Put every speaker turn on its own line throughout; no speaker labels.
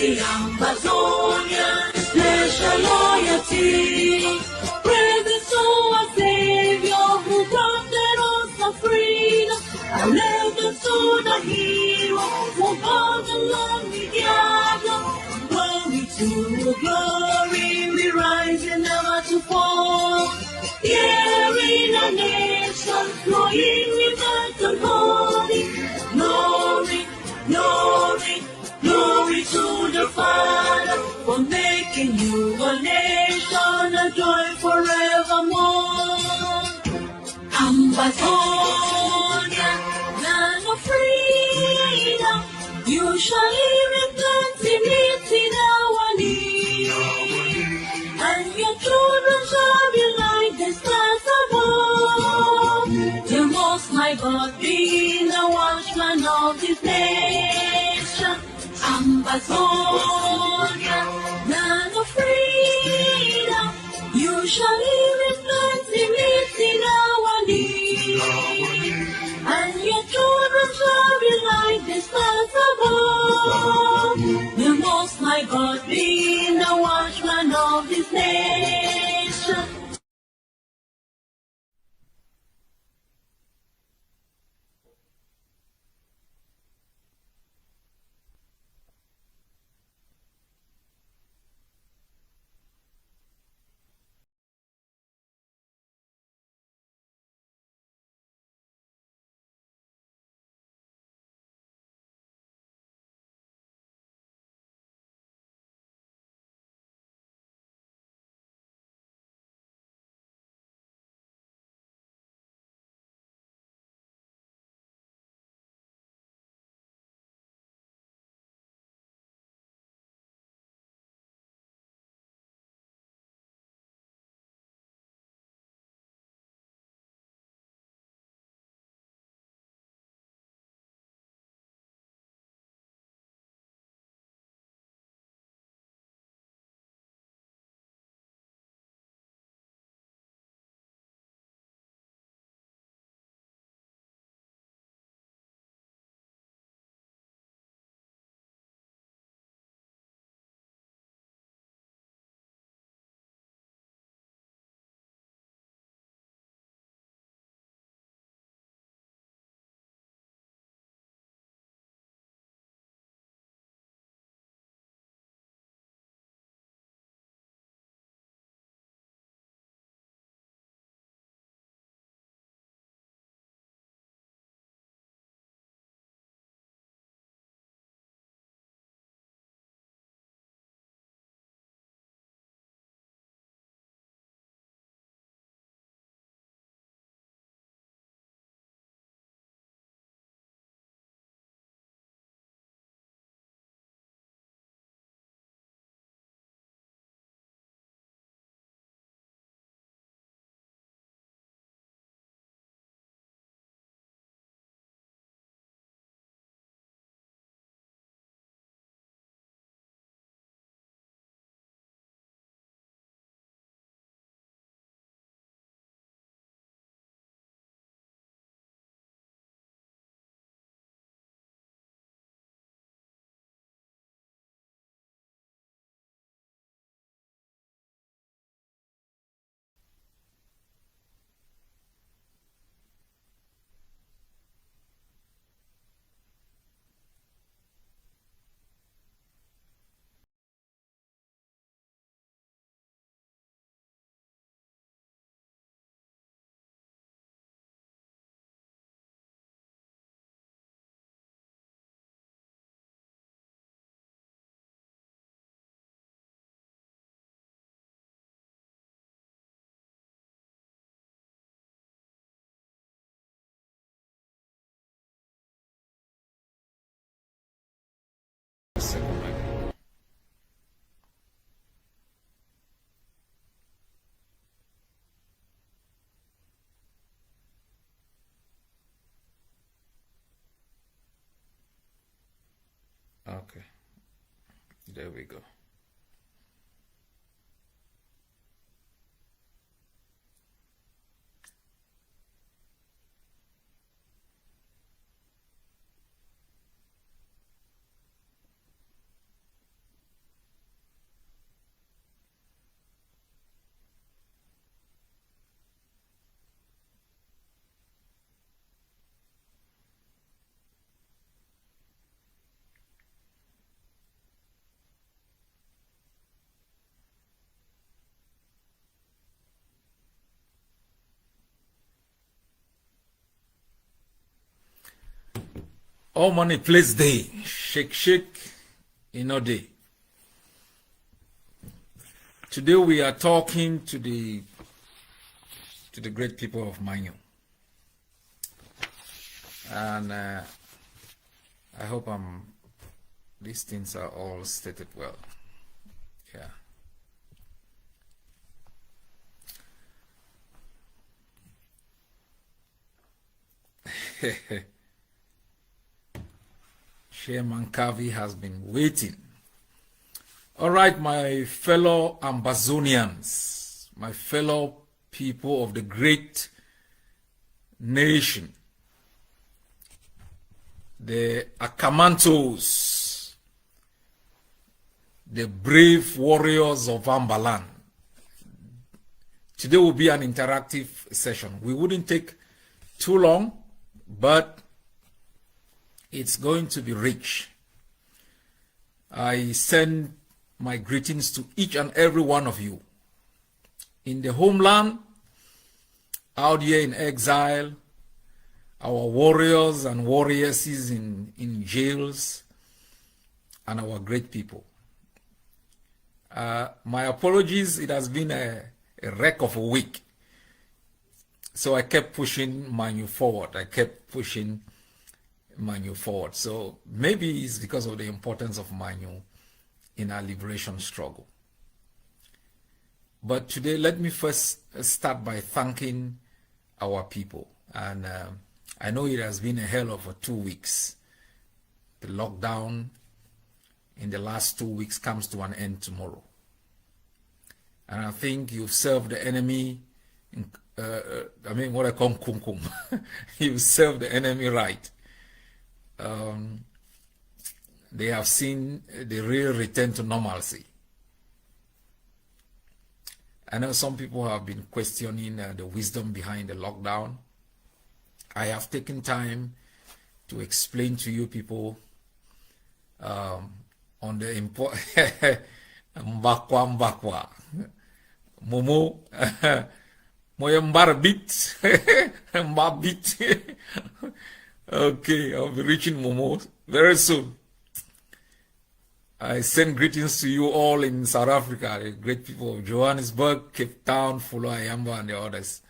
the Ambazonia, pledge our loyalty. Present to our Savior who granted us our freedom. Our legacy to the hero who brought the lonely gather. Glory to glory, we rise and never to fall. Here in a nation, flowing with the holy. Glory, glory, glory to the Father for making you a nation, a joy forevermore. Ambazonia, land of freedom, you shall live in plenty, meet in our need, and your children shall be like the stars above. The Most High God be the watchman of this nation. Ambazonia, land of freedom, you shall live in plenty, meet in our need, and your children shall be like the stars above. The Most High God be the watchman of this nation.
Okay, there we go. All money place day. Shake, shake, day. Today we are talking to the great people of Manyu. And I hope these things are all stated well. Yeah. Chairman Kavi has been waiting. All right, my fellow Ambazonians, my fellow people of the great nation, the Akamantos, the brave warriors of Ambaland. Today will be an interactive session. We wouldn't take too long, but it's going to be rich. I send my greetings to each and every one of you in the homeland, out here in exile, our warriors and warrioresses in jails, and our great people. My apologies, it has been a wreck of a week. So I kept pushing Manyu forward. I kept pushing Manyu forward. So maybe it's because of the importance of Manyu in our liberation struggle. But today, let me first start by thanking our people. And I know it has been a hell of a 2 weeks. The lockdown in the last 2 weeks comes to an end tomorrow. And I think you've served the enemy, what I call kum. You've served the enemy right. They have seen the real return to normalcy. I know some people have been questioning the wisdom behind the lockdown. I have taken time to explain to you people on the mbakwa momo moyambar bit mbabit. Okay, I'll be reaching Momo very soon. I send greetings to you all in South Africa, the great people of Johannesburg, Cape Town, Fulo Ayamba, and the others,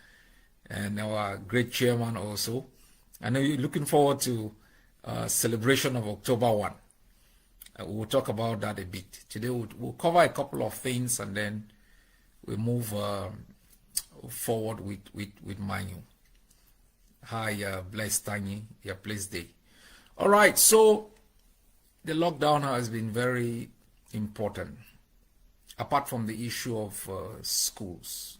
and our great chairman also. I know you're looking forward to celebration of October 1. We'll talk about that a bit. Today we'll cover a couple of things, and then we'll move forward with Manyu. Hi, blessed Tanyi, your blessed day. All right, so the lockdown has been very important. Apart from the issue of schools,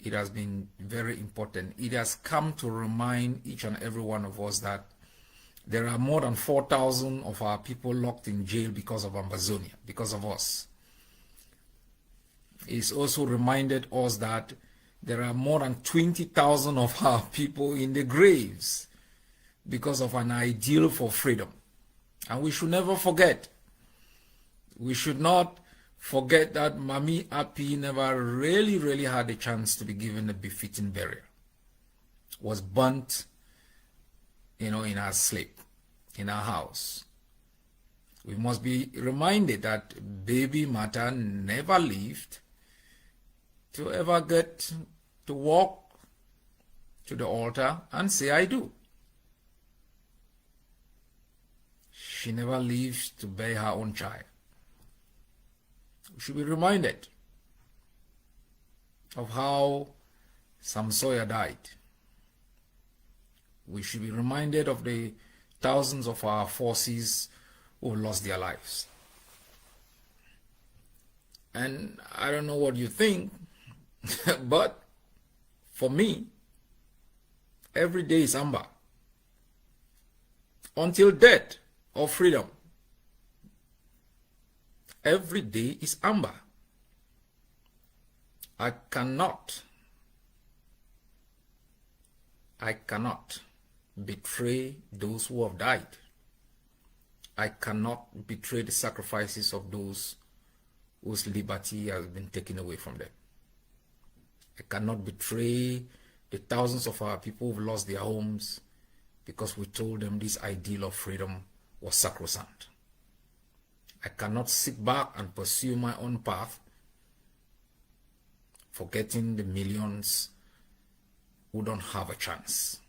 it has been very important. It has come to remind each and every one of us that there are more than 4,000 of our people locked in jail because of Ambazonia, because of us. It's also reminded us that there are more than 20,000 of our people in the graves because of an ideal for freedom. And we should never forget. We should not forget that Mami Api never really had a chance to be given a befitting burial. Was burnt, in our sleep, in our house. We must be reminded that baby Mata never lived to ever get to walk to the altar and say, I do. She never lived to bear her own child. We should be reminded of how Samsoya died. We should be reminded of the thousands of our forces who lost their lives. And I don't know what you think, but for me, every day is Amba. Until death or freedom, every day is Amba. I cannot betray those who have died. I cannot betray the sacrifices of those whose liberty has been taken away from them. I cannot betray the thousands of our people who've lost their homes because we told them this ideal of freedom was sacrosanct. I cannot sit back and pursue my own path, forgetting the millions who don't have a chance.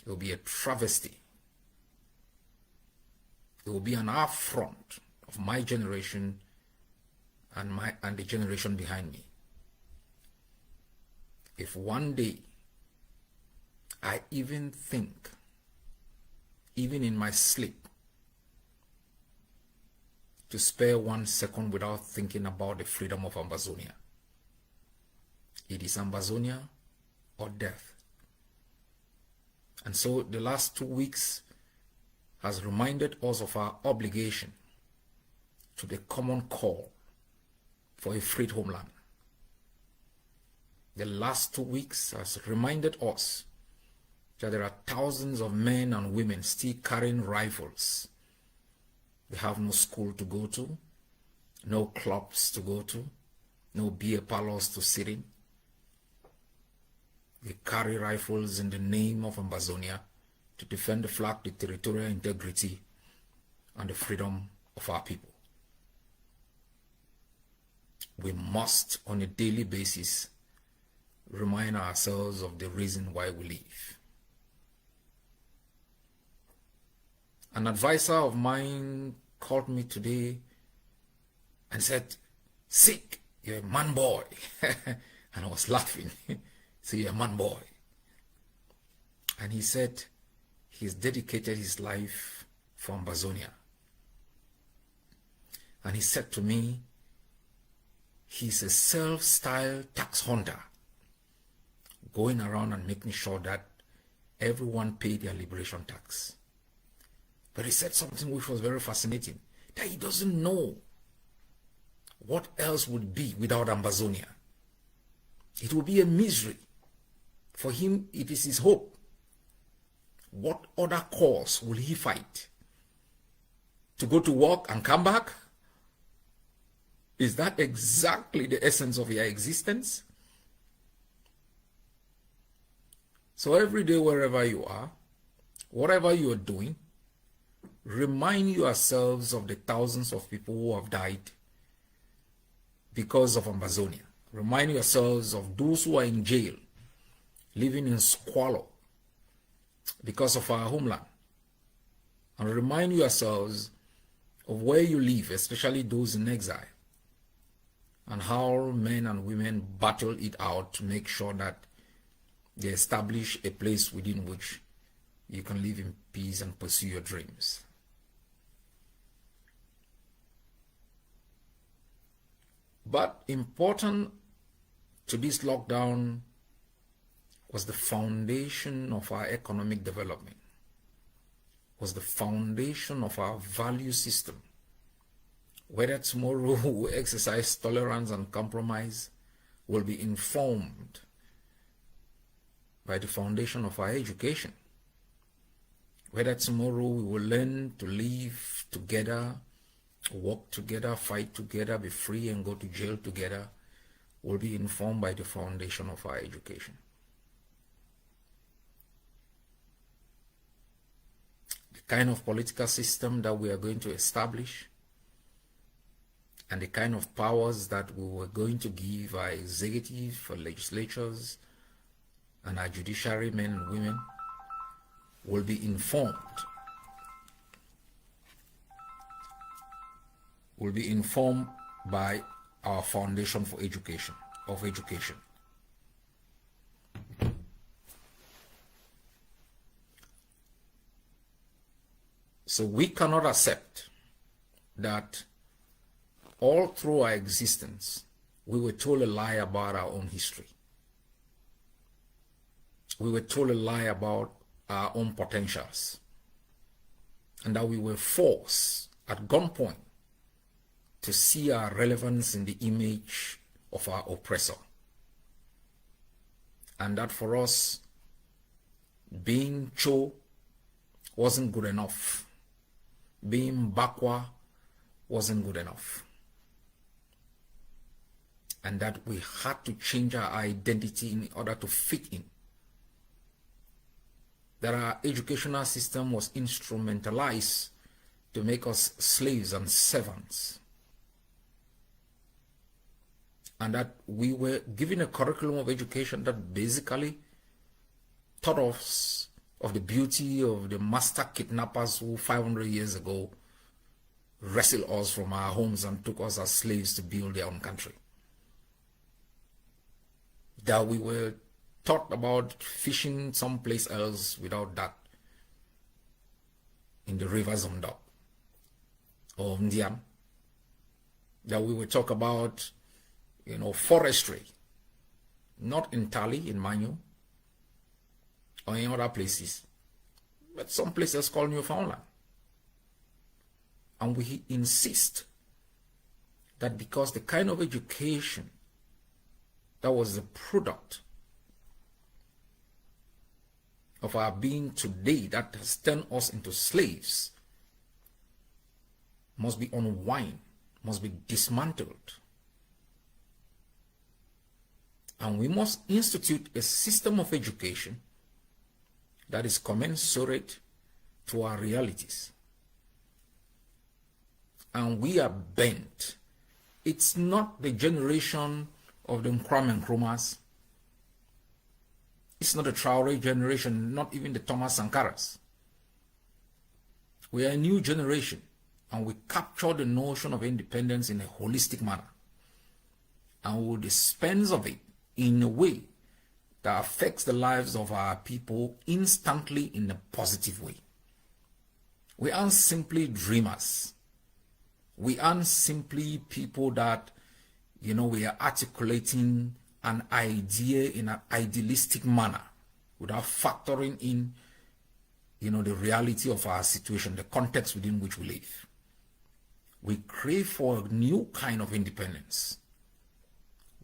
It will be a travesty. It will be an affront of my generation and the generation behind me if one day I even think, even in my sleep, to spare 1 second without thinking about the freedom of Ambazonia. It is Ambazonia or death. And so the last 2 weeks has reminded us of our obligation to the common call for a freed homeland. The last 2 weeks has reminded us that there are thousands of men and women still carrying rifles. They have no school to go to, no clubs to go to, no beer parlors to sit in. They carry rifles in the name of Ambazonia to defend the flag, the territorial integrity, and the freedom of our people. We must, on a daily basis, remind ourselves of the reason why we live. An advisor of mine called me today and said, "Sick, you're a man boy." And I was laughing. So you're a man boy. And he said he's dedicated his life for Ambazonia. And he said to me, he's a self-styled tax hunter, going around and making sure that everyone paid their liberation tax. But he said something which was very fascinating, that he doesn't know what else would be without Ambazonia. It will be a misery. For him, it is his hope. What other cause will he fight? To go to work and come back? Is that exactly the essence of your existence? So every day, wherever you are, whatever you are doing, remind yourselves of the thousands of people who have died because of Ambazonia. Remind yourselves of those who are in jail, living in squalor because of our homeland. And remind yourselves of where you live, especially those in exile, and how men and women battle it out to make sure that they establish a place within which you can live in peace and pursue your dreams. But important to this lockdown was the foundation of our economic development, was the foundation of our value system. Whether tomorrow we exercise tolerance and compromise will be informed by the foundation of our education. Whether tomorrow we will learn to live together, work together, fight together, be free and go to jail together, will be informed by the foundation of our education. The kind of political system that we are going to establish and the kind of powers that we were going to give our executive, our legislatures, and our judiciary men and women will be informed. Will be informed by our foundation for education, of education. So we cannot accept that all through our existence, we were told a lie about our own history. We were told a lie about our own potentials. And that we were forced at gunpoint to see our relevance in the image of our oppressor. And that for us, being Cho wasn't good enough. Being Bakwa wasn't good enough. And that we had to change our identity in order to fit in. that our educational system was instrumentalized to make us slaves and servants, and that we were given a curriculum of education that basically taught us of the beauty of the master kidnappers who 500 years ago wrestled us from our homes and took us as slaves to build their own country. That we were taught about fishing someplace else without that, in the rivers of Ndo or Ndian. That we will talk about, forestry, not entirely in Manyu or in other places, but some places called Newfoundland. And we insist that because the kind of education that was the product of our being today that has turned us into slaves must be unwound, must be dismantled. And we must institute a system of education that is commensurate to our realities. And we are bent. It's not the generation of the Nkram and Nkrumas. It's not the Traore generation, not even the Thomas Sankaras. We are a new generation, and we capture the notion of independence in a holistic manner, and we will dispense of it in a way that affects the lives of our people instantly in a positive way. We aren't simply dreamers. We aren't simply people that, we are articulating an idea in an idealistic manner without factoring in, the reality of our situation, the context within which we live. We crave for a new kind of independence,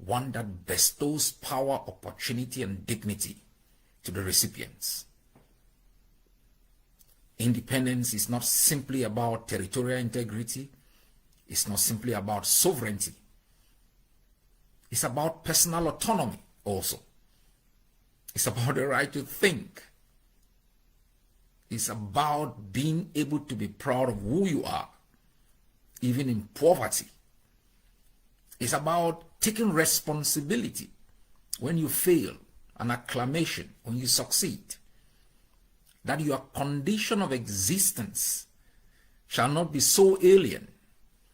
one that bestows power, opportunity, and dignity to the recipients. Independence is not simply about territorial integrity. It's not simply about sovereignty. It's about personal autonomy also. It's about the right to think. It's about being able to be proud of who you are, even in poverty. It's about taking responsibility when you fail, an acclamation when you succeed. That your condition of existence shall not be so alien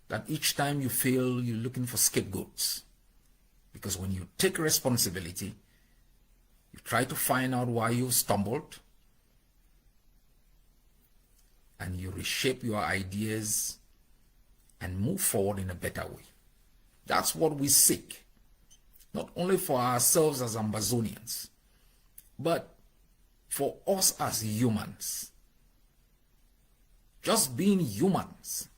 that each time you fail, you're looking for scapegoats. Because when you take responsibility, you try to find out why you stumbled, and you reshape your ideas and move forward in a better way. That's what we seek, not only for ourselves as Ambazonians, but for us as humans. Just being humans.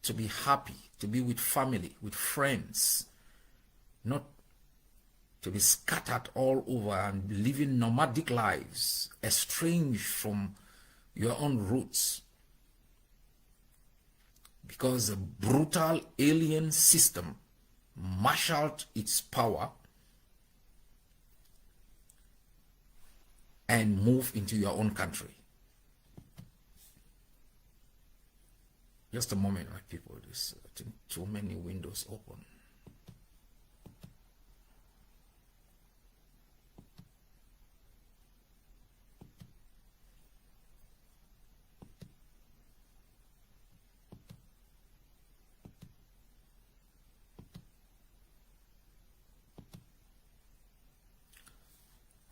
To be happy, to be with family, with friends, not to be scattered all over and living nomadic lives, estranged from your own roots. Because a brutal alien system marshaled its power and moved into your own country. Just a moment, my people. There's, I think, too many windows open.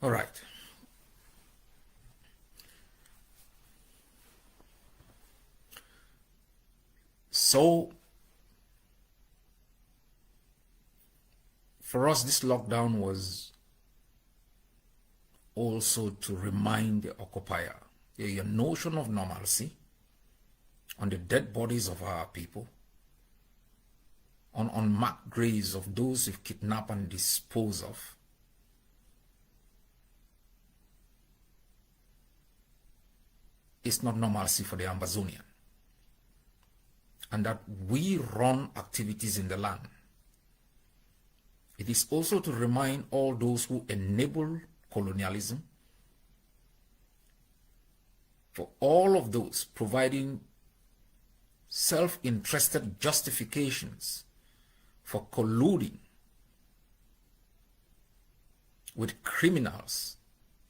All right. So, for us, this lockdown was also to remind the occupier your notion of normalcy on the dead bodies of our people, on unmarked graves of those we've kidnapped and disposed of, is not normalcy for the Ambazonian. And that we run activities in the land. It is also to remind all those who enable colonialism, for all of those providing self-interested justifications for colluding with criminals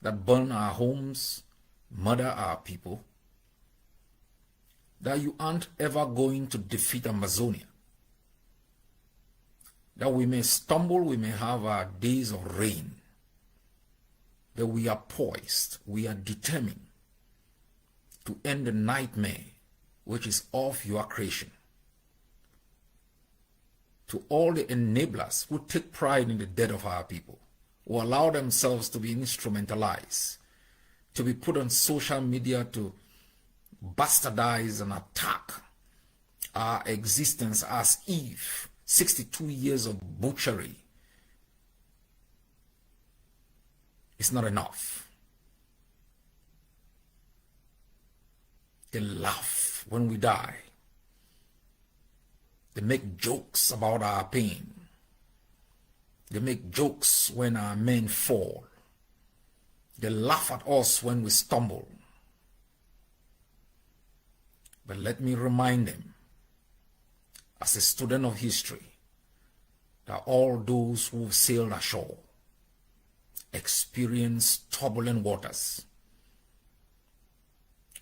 that burn our homes, murder our people, that you aren't ever going to defeat Ambazonia. That we may stumble, we may have our days of rain, that we are poised, we are determined to end the nightmare which is of your creation. To all the enablers who take pride in the death of our people, who allow themselves to be instrumentalized, to be put on social media to bastardize and attack our existence as if 62 years of butchery is not enough. They laugh when we die. They make jokes about our pain. They make jokes when our men fall. They laugh at us when we stumble. But let me remind them, as a student of history, that all those who sailed ashore experience turbulent waters.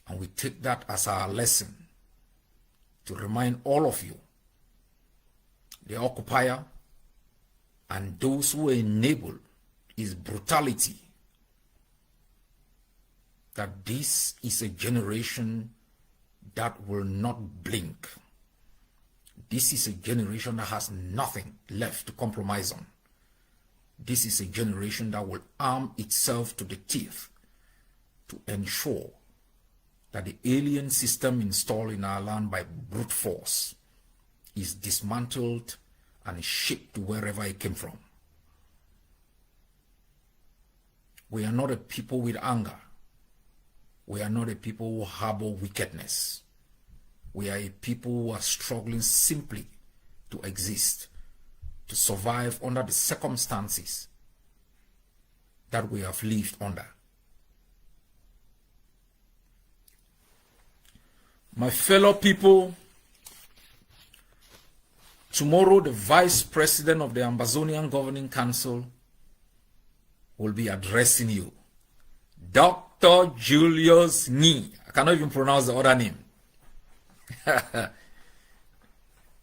And we take that as our lesson to remind all of you, the occupier and those who enable his brutality, that this is a generation that will not blink. This is a generation that has nothing left to compromise on. This is a generation that will arm itself to the teeth to ensure that the alien system installed in our land by brute force is dismantled and shipped to wherever it came from. We are not a people with anger. We are not a people who harbor wickedness. We are a people who are struggling simply to exist, to survive under the circumstances that we have lived under. My fellow people, tomorrow the Vice President of the Ambazonian Governing Council will be addressing you. Dr. Julius Ni. I cannot even pronounce the other name.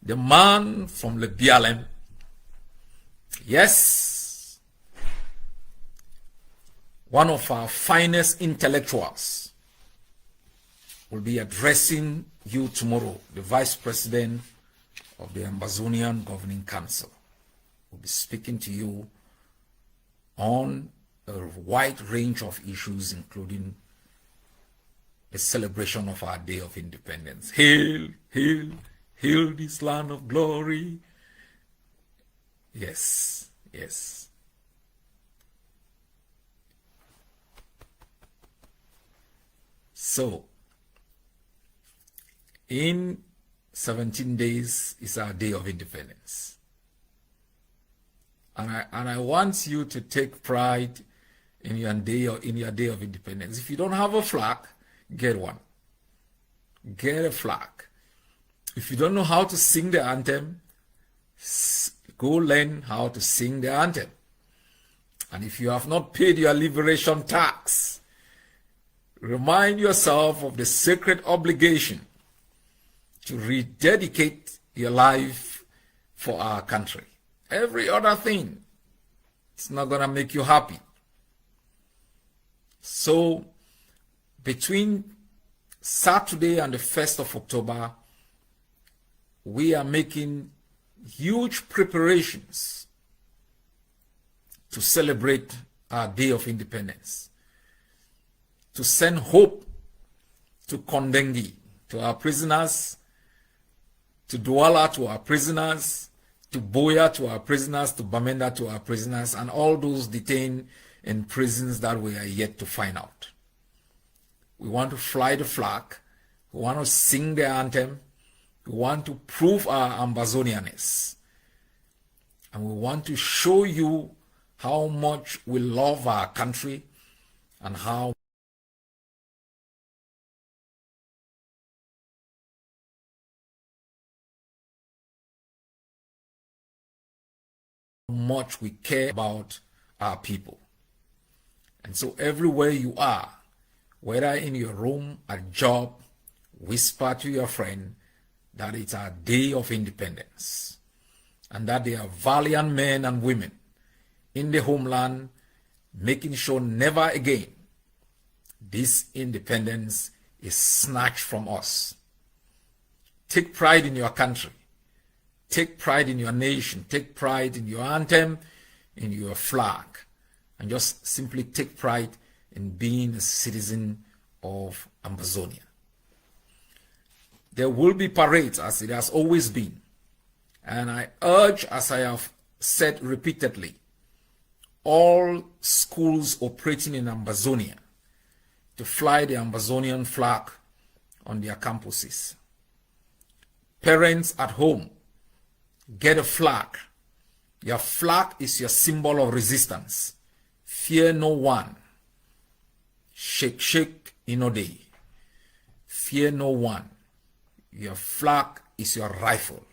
The man from the BLM. Yes. One of our finest intellectuals will be addressing you tomorrow. The Vice President of the Ambazonian Governing Council will be speaking to you on a wide range of issues, including the celebration of our Day of Independence. Hail, hail, hail this land of glory. Yes, yes. So, in 17 days is our Day of Independence. And I want you to take pride in your day of independence. If you don't have a flag, get one. Get a flag. If you don't know how to sing the anthem, go learn how to sing the anthem. And if you have not paid your liberation tax, remind yourself of the sacred obligation to rededicate your life for our country. Every other thing, it's not going to make you happy. So, between Saturday and the 1st of October, we are making huge preparations to celebrate our Day of Independence, to send hope to Kondengi, to our prisoners, to Douala, to our prisoners, to Boya, to our prisoners, to Bamenda, to our prisoners, and all those detained in prisons that we are yet to find out. We want to fly the flag. We want to sing the anthem. We want to prove our Ambazonianness. And we want to show you how much we love our country and how much we care about our people. And so everywhere you are, whether in your room, at job, whisper to your friend that it's our day of independence and that they are valiant men and women in the homeland, making sure never again this independence is snatched from us. Take pride in your country. Take pride in your nation. Take pride in your anthem, in your flag. And just simply take pride in being a citizen of Ambazonia. There will be parades, as it has always been. And I urge, as I have said repeatedly, all schools operating in Ambazonia to fly the Ambazonian flag on their campuses. Parents at home, get a flag. Your flag is your symbol of resistance. Fear no one. Shake, shake, inode. Fear no one. Your flag is your rifle.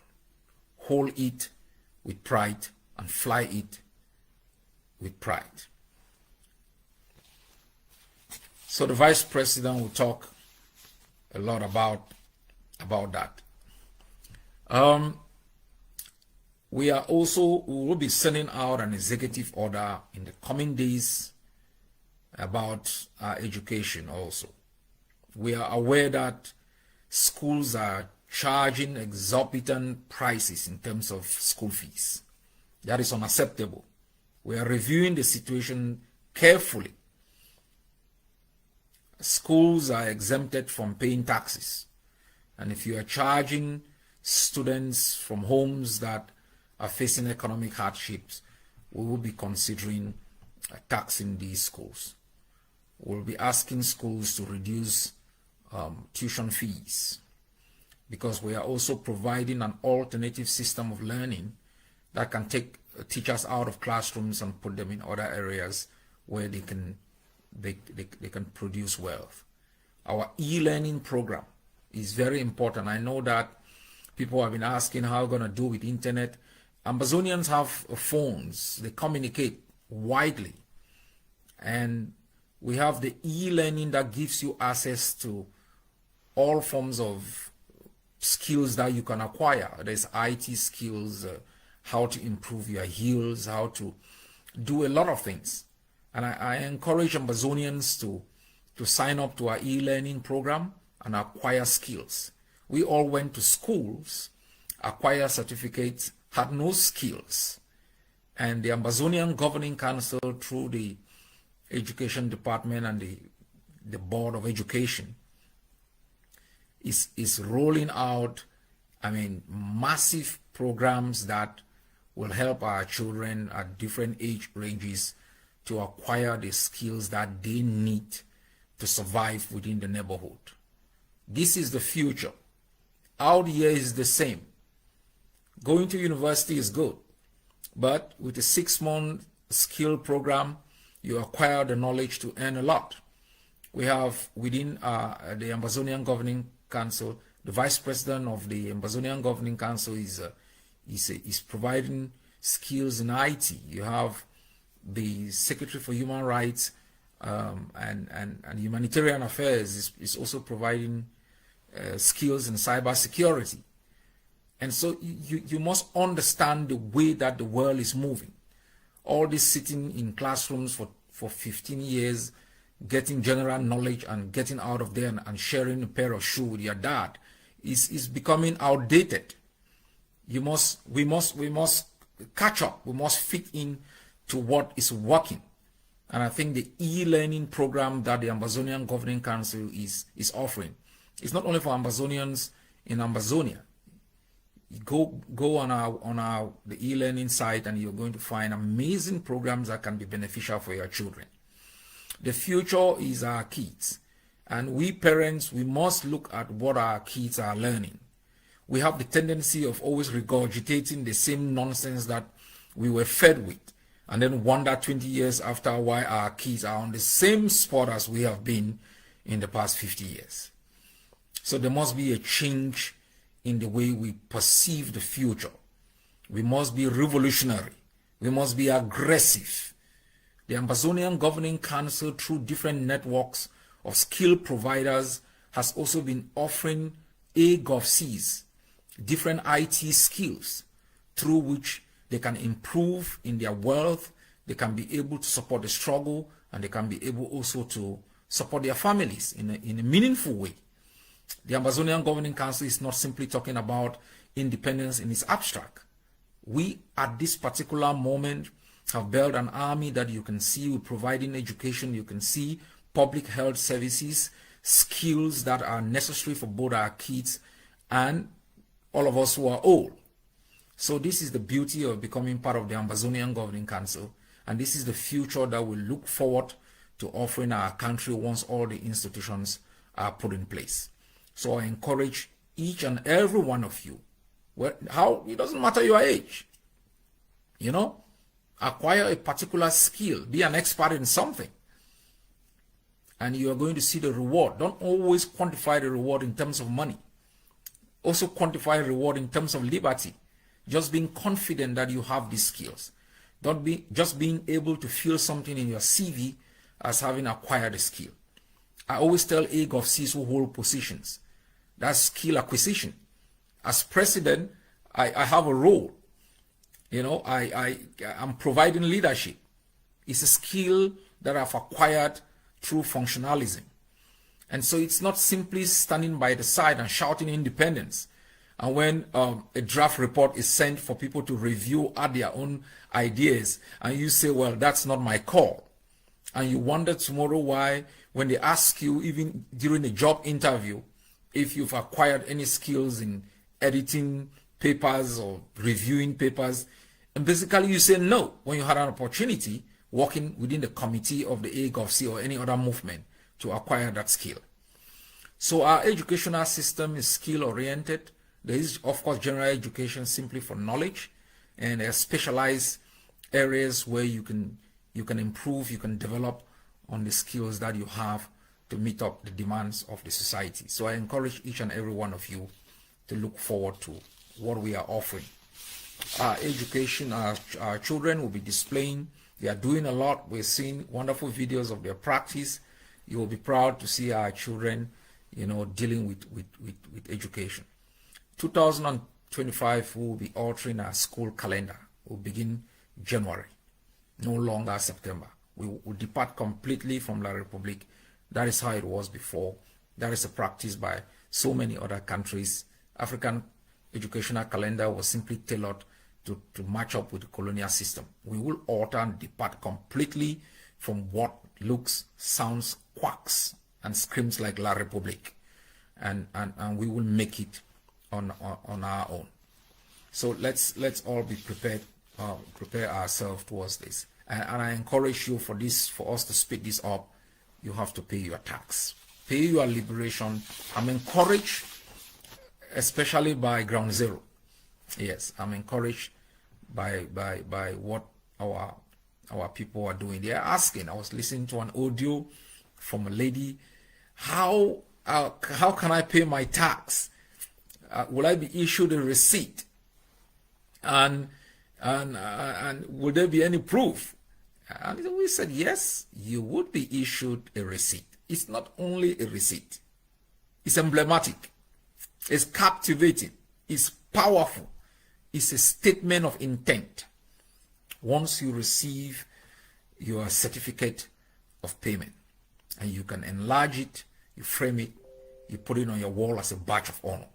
Hold it with pride and fly it with pride. So the Vice President will talk a lot about that. We will be sending out an executive order in the coming days about our education also. We are aware that schools are charging exorbitant prices in terms of school fees. That is unacceptable. We are reviewing the situation carefully. Schools are exempted from paying taxes. And if you are charging students from homes that are facing economic hardships, we will be considering taxing these schools. We'll be asking schools to reduce tuition fees, because we are also providing an alternative system of learning that can take teachers out of classrooms and put them in other areas where they can produce wealth. Our e-learning program is very important. I know that people have been asking how we're going to do with internet. Ambazonians have phones. They communicate widely. And we have the e-learning that gives you access to all forms of skills that you can acquire. There's IT skills, how to improve your skills, how to do a lot of things. And I encourage Ambazonians to sign up to our e-learning program and acquire skills. We all went to schools, acquired certificates, had no skills. And the Ambazonian Governing Council, through the Education Department and the Board of Education, is rolling out, massive programs that will help our children at different age ranges to acquire the skills that they need to survive within the neighborhood. This is the future. Out here is the same. Going to university is good, but with a 6-month skill program, you acquire the knowledge to earn a lot. We have within the Ambazonian Governing Council, the Vice President of the Ambazonian Governing Council is providing skills in IT. You have the Secretary for Human Rights and Humanitarian Affairs is also providing skills in cybersecurity. And so you must understand the way that the world is moving. All this sitting in classrooms for 15 years, getting general knowledge and getting out of there and sharing a pair of shoes with your dad is becoming outdated. We must catch up. We must fit in to what is working. And I think the e-learning program that the Ambazonian Governing Council is offering, it's not only for Ambazonians in Ambazonia. Go on the e-learning site and you're going to find amazing programs that can be beneficial for your children. The future is our kids, and we parents, we must look at what our kids are learning. We have the tendency of always regurgitating the same nonsense that we were fed with, and then wonder 20 years after why our kids are on the same spot as we have been in the past 50 years. So there must be a change in the way we perceive the future. We must be revolutionary. We must be aggressive. The Ambazonian Governing Council, through different networks of skill providers, has also been offering AGovCs different IT skills through which they can improve in their wealth, they can be able to support the struggle, and they can be able also to support their families in a meaningful way. The Ambazonian Governing Council is not simply talking about independence in its abstract. We, at this particular moment, have built an army that you can see. We're providing education. You can see public health services, skills that are necessary for both our kids and all of us who are old. So this is the beauty of becoming part of the Ambazonian Governing Council, and this is the future that we look forward to offering our country once all the institutions are put in place. So I encourage each and every one of you, it doesn't matter your age, acquire a particular skill, be an expert in something, and you are going to see the reward. Don't always quantify the reward in terms of money. Also quantify reward in terms of liberty. Just being confident that you have these skills. Just being able to feel something in your CV as having acquired a skill. I always tell AGovCs who hold positions, that's skill acquisition. As president, I have a role. I'm providing leadership. It's a skill that I've acquired through functionalism. And so it's not simply standing by the side and shouting independence. And when a draft report is sent for people to review, add their own ideas, and you say, well, that's not my call. And you wonder tomorrow why, when they ask you, even during a job interview, if you've acquired any skills in editing papers or reviewing papers, and basically you say no when you had an opportunity working within the committee of the AGovC or any other movement to acquire that skill. So our educational system is skill-oriented. There is, of course, general education simply for knowledge, and there are specialized areas where you can improve, you can develop on the skills that you have to meet up the demands of the society. So I encourage each and every one of you to look forward to what we are offering. Our education, our children will be displaying. They are doing a lot. We're seeing wonderful videos of their practice. You will be proud to see our children, dealing with education. 2025, we will be altering our school calendar. We'll begin January, no longer September. We will depart completely from La Republique. That is how it was before. That is a practice by so many other countries. African educational calendar was simply tailored to match up with the colonial system. We will alter and depart completely from what looks, sounds, quacks, and screams like La Republique. And we will make it on our own. So let's all be prepared, prepare ourselves towards this. And I encourage you for us to speed this up, you have to pay your tax. Pay your liberation. I'm encouraged, especially by Ground Zero. Yes, I'm encouraged by what our people are doing. They are asking. I was listening to an audio from a lady. How can I pay my tax? Will I be issued a receipt? And will there be any proof? And we said, yes, you would be issued a receipt. It's not only a receipt. It's emblematic. It's captivating. It's powerful. It's a statement of intent. Once you receive your certificate of payment, and you can enlarge it, you frame it, you put it on your wall as a badge of honor.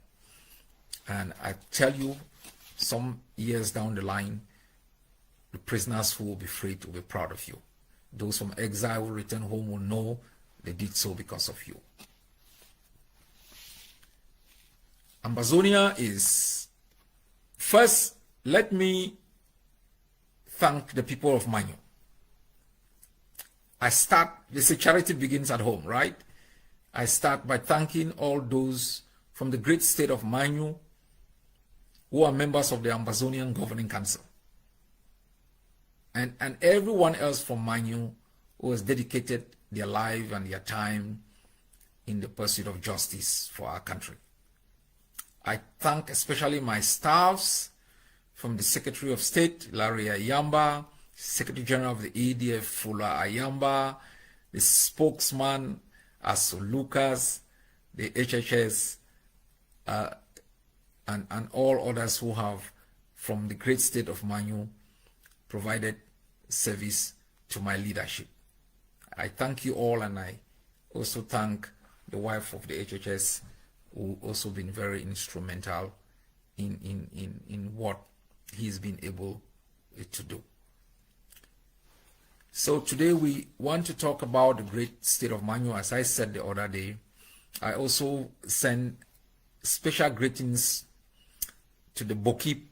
And I tell you, some years down the line, the prisoners who will be freed will be proud of you. Those from exile who return home will know they did so because of you. Ambazonia is... First, let me thank the people of Manyu. They say charity begins at home, right? I start by thanking all those from the great state of Manyu who are members of the Ambazonian Governing Council. and everyone else from Manyu who has dedicated their life and their time in the pursuit of justice for our country. I thank especially my staffs from the Secretary of State, Larry Ayamba, Secretary General of the ADF, Fula Ayamba, the spokesman, Aso Lucas, the HHS, and all others who have, from the great state of Manyu, provided service to my leadership. I thank you all, and I also thank the wife of the HHS, who also been very instrumental in what he's been able to do. So today we want to talk about the great state of Manyu. As I said the other day, I also send special greetings to the Boki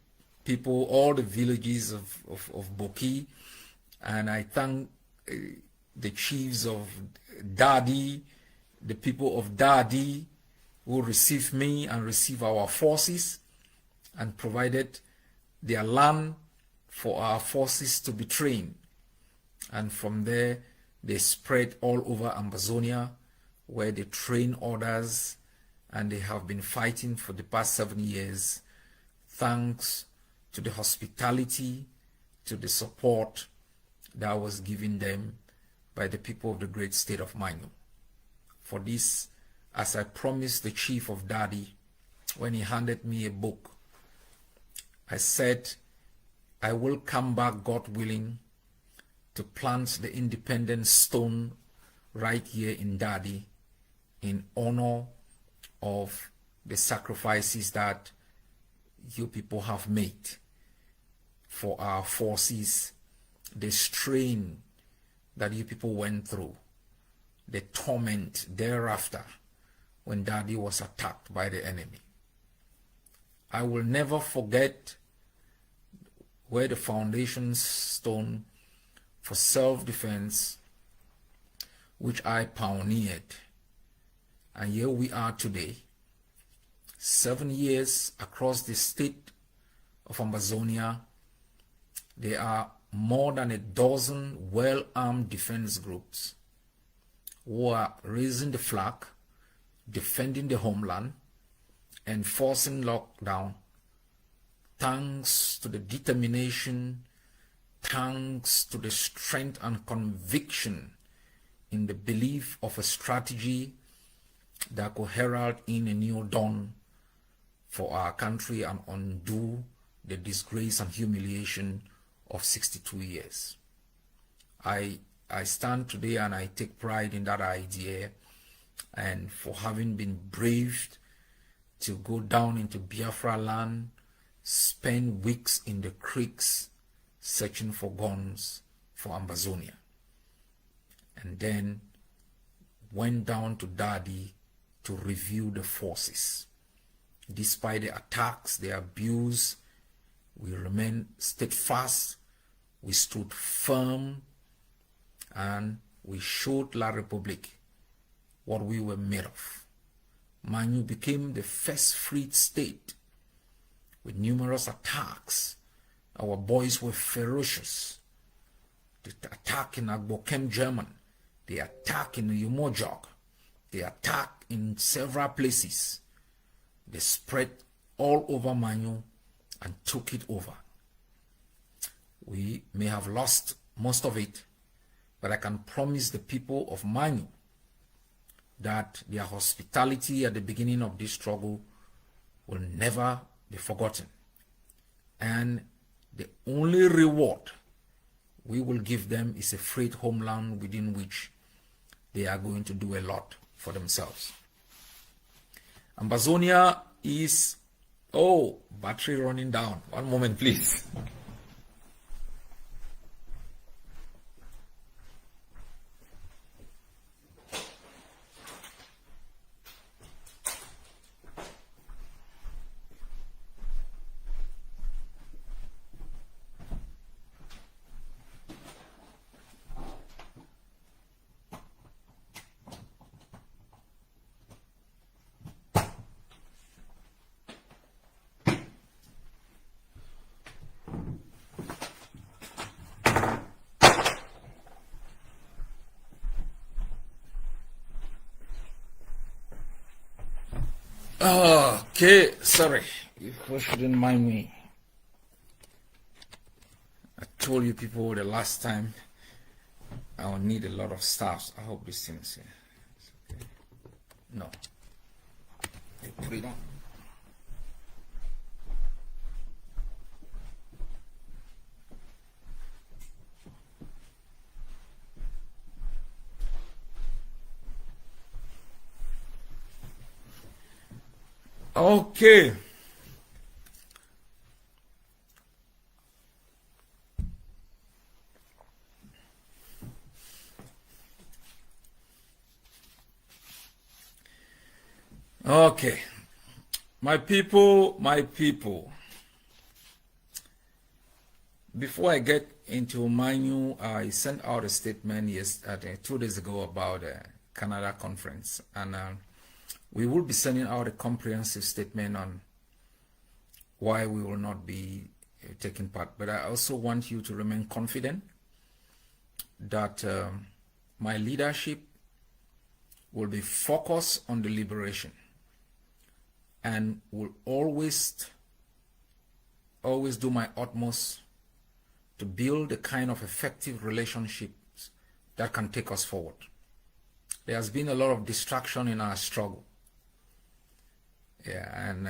people, all the villages of Boki, and I thank the chiefs of Dadi, the people of Dadi, who received me and received our forces and provided their land for our forces to be trained. And from there, they spread all over Ambazonia, where they train others, and they have been fighting for the past 7 years, thanks to the hospitality, to the support that was given them by the people of the great state of Manyu. For this, as I promised the chief of Dadi when he handed me a book, I said, I will come back, God willing, to plant the independence stone right here in Dadi in honor of the sacrifices that you people have made for our forces, the strain that you people went through, the torment thereafter when Dadi was attacked by the enemy. I will never forget where the foundation stone for self-defense, which I pioneered. And here we are today, 7 years across the state of Ambazonia. There are more than a dozen well-armed defense groups who are raising the flag, defending the homeland, enforcing lockdown, thanks to the determination, thanks to the strength and conviction in the belief of a strategy that could herald in a new dawn for our country and undo the disgrace and humiliation of 62 years. I stand today and I take pride in that idea, and for having been braved to go down into Biafra land, spend weeks in the creeks searching for guns for Ambazonia, and then went down to Dadi to review the forces. Despite the attacks, the abuse, we remained steadfast, we stood firm, and we showed La Republique what we were made of. Manyu became the first freed state with numerous attacks. Our boys were ferocious. The attack in Agbokem, German, the attack in Umojog, the attack in several places. They spread all over Manyu and took it over. We may have lost most of it, but I can promise the people of Manyu that their hospitality at the beginning of this struggle will never be forgotten. And the only reward we will give them is a freed homeland within which they are going to do a lot for themselves. Ambazonia is, oh, battery running down. One moment, please. Okay, sorry. You shouldn't mind me. I told you people the last time I will need a lot of staffs. I hope this thing is here. Okay. No. You put it on. Okay. Okay. My people, my people. Before I get into Manyu, I sent out a statement 2 days ago about the Canada conference, and we will be sending out a comprehensive statement on why we will not be taking part. But I also want you to remain confident that my leadership will be focused on the liberation and will always do my utmost to build the kind of effective relationships that can take us forward. There has been a lot of distraction in our struggle. Yeah, and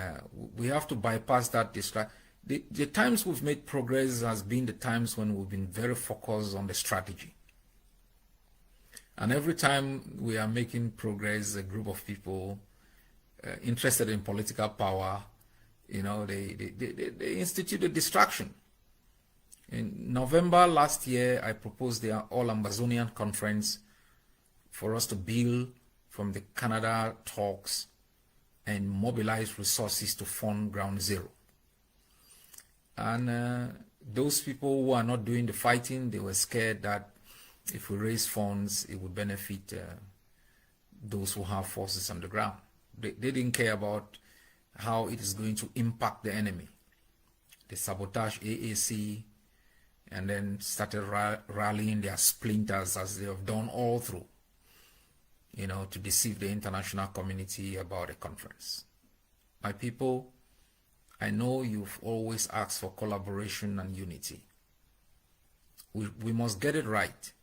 we have to bypass that distraction. The times we've made progress has been the times when we've been very focused on the strategy. And every time we are making progress, a group of people interested in political power, you know, they institute a distraction. In November last year, I proposed the All-Ambazonian Conference for us to build from the Canada talks and mobilize resources to fund Ground Zero. And those people who are not doing the fighting, they were scared that if we raise funds, it would benefit those who have forces on the ground. They didn't care about how it is going to impact the enemy. They sabotaged AAC and then started rallying their splinters, as they have done all through, you know, to deceive the international community about the conference. My people, I know you've always asked for collaboration and unity. We must get it right.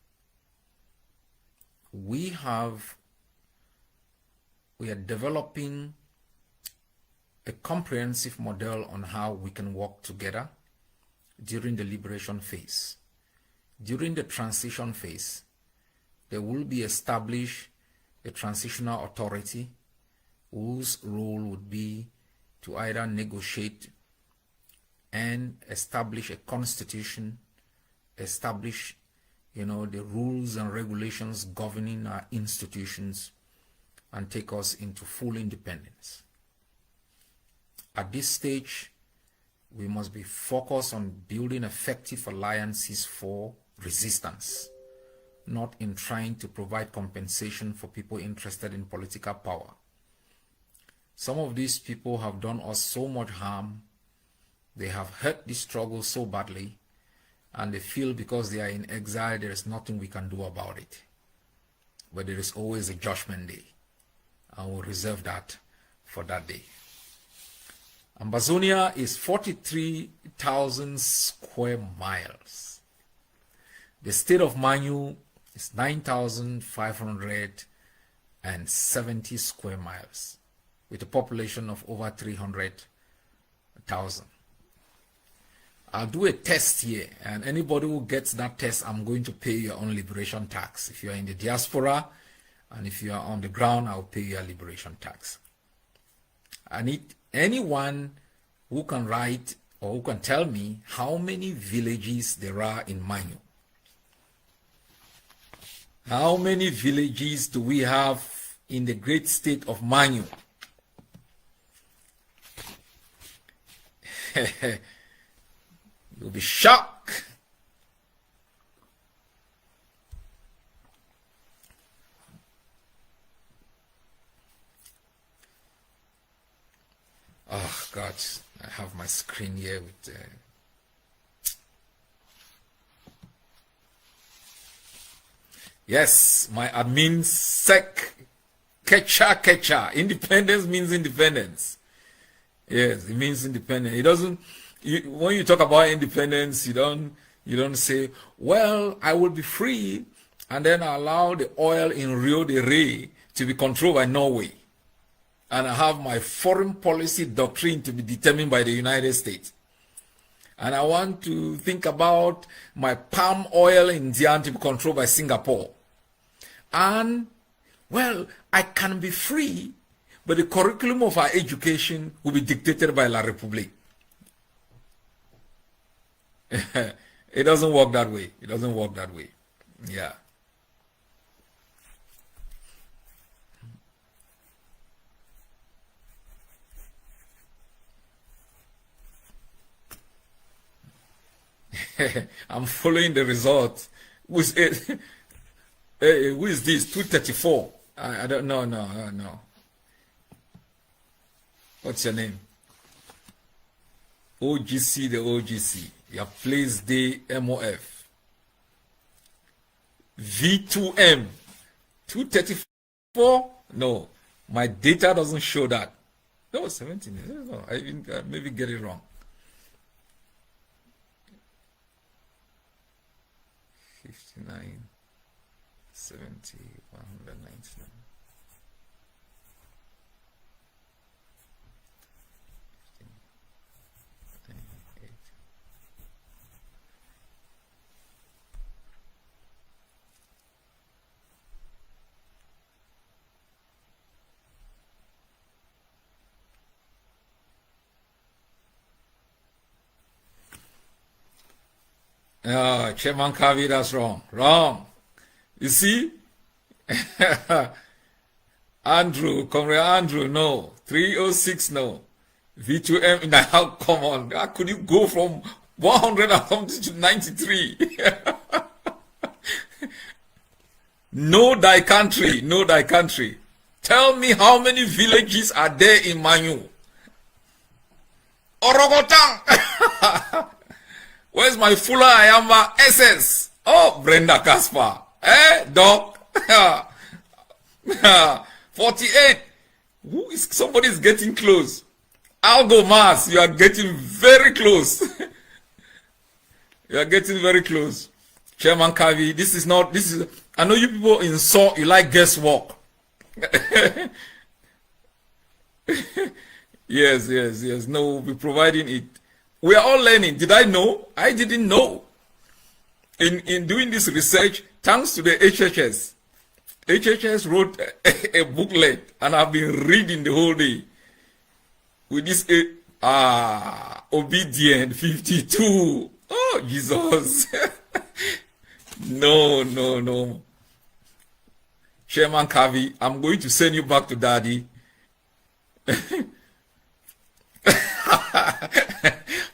We are developing a comprehensive model on how we can work together during the liberation phase. During the transition phase, there will be established a transitional authority whose role would be to either negotiate and establish a constitution, establish, you know, the rules and regulations governing our institutions, and take us into full independence. At this stage, we must be focused on building effective alliances for resistance, not in trying to provide compensation for people interested in political power. Some of these people have done us so much harm, they have hurt this struggle so badly, and they feel because they are in exile, there is nothing we can do about it. But there is always a judgment day, and we'll reserve that for that day. Ambazonia is 43,000 square miles. The state of Manyu is 9,570 square miles, with a population of over 300,000. I'll do a test here, and anybody who gets that test, I'm going to pay your own liberation tax. If you are in the diaspora, and if you are on the ground, I'll pay your liberation tax. I need anyone who can write or who can tell me how many villages there are in Manyu. How many villages do we have in the great state of Manyu? You'll be shocked. Oh God, I have my screen here with yes, my admin sec Kecha, kecha. Independence means independence. Yes, it means independence. It doesn't. When you talk about independence, you don't say, "Well, I will be free, and then allow the oil in Rio de Janeiro to be controlled by Norway, and I have my foreign policy doctrine to be determined by the United States, and I want to think about my palm oil in Dian to be controlled by Singapore, and well, I can be free, but the curriculum of our education will be dictated by La République." It doesn't work that way. It doesn't work that way. Yeah. I'm following the result. Who is it? Who is this? 234. I don't know. No. What's your name? OGC, the OGC. Your place the MOF. V2M. 234? No. My data doesn't show that. No, 17. No, I maybe get it wrong. 59, 70, 199. Chairman Kavi, that's wrong. Wrong. You see? Andrew, Comrade Andrew, no. 306, no. V2M, now, come on. How could you go from 100 and something to 93? Know thy country. Know thy country. Tell me how many villages are there in Manyu? Orogotang! Where's my Fula Ayamba SS? Oh, Brenda Kasper. Doc? 48. Somebody's getting close. Algo Mas, you are getting very close. You are getting very close. Chairman Kavi, this is, I know you people in SAW, you like guesswork. Yes. No, we'll be providing it. We are all learning. Did I know? I didn't know. In doing this research, thanks to the HHS. HHS wrote a booklet, and I've been reading the whole day. With this, obedient 52. Oh, Jesus. No. Chairman Kavi, I'm going to send you back to Daddy.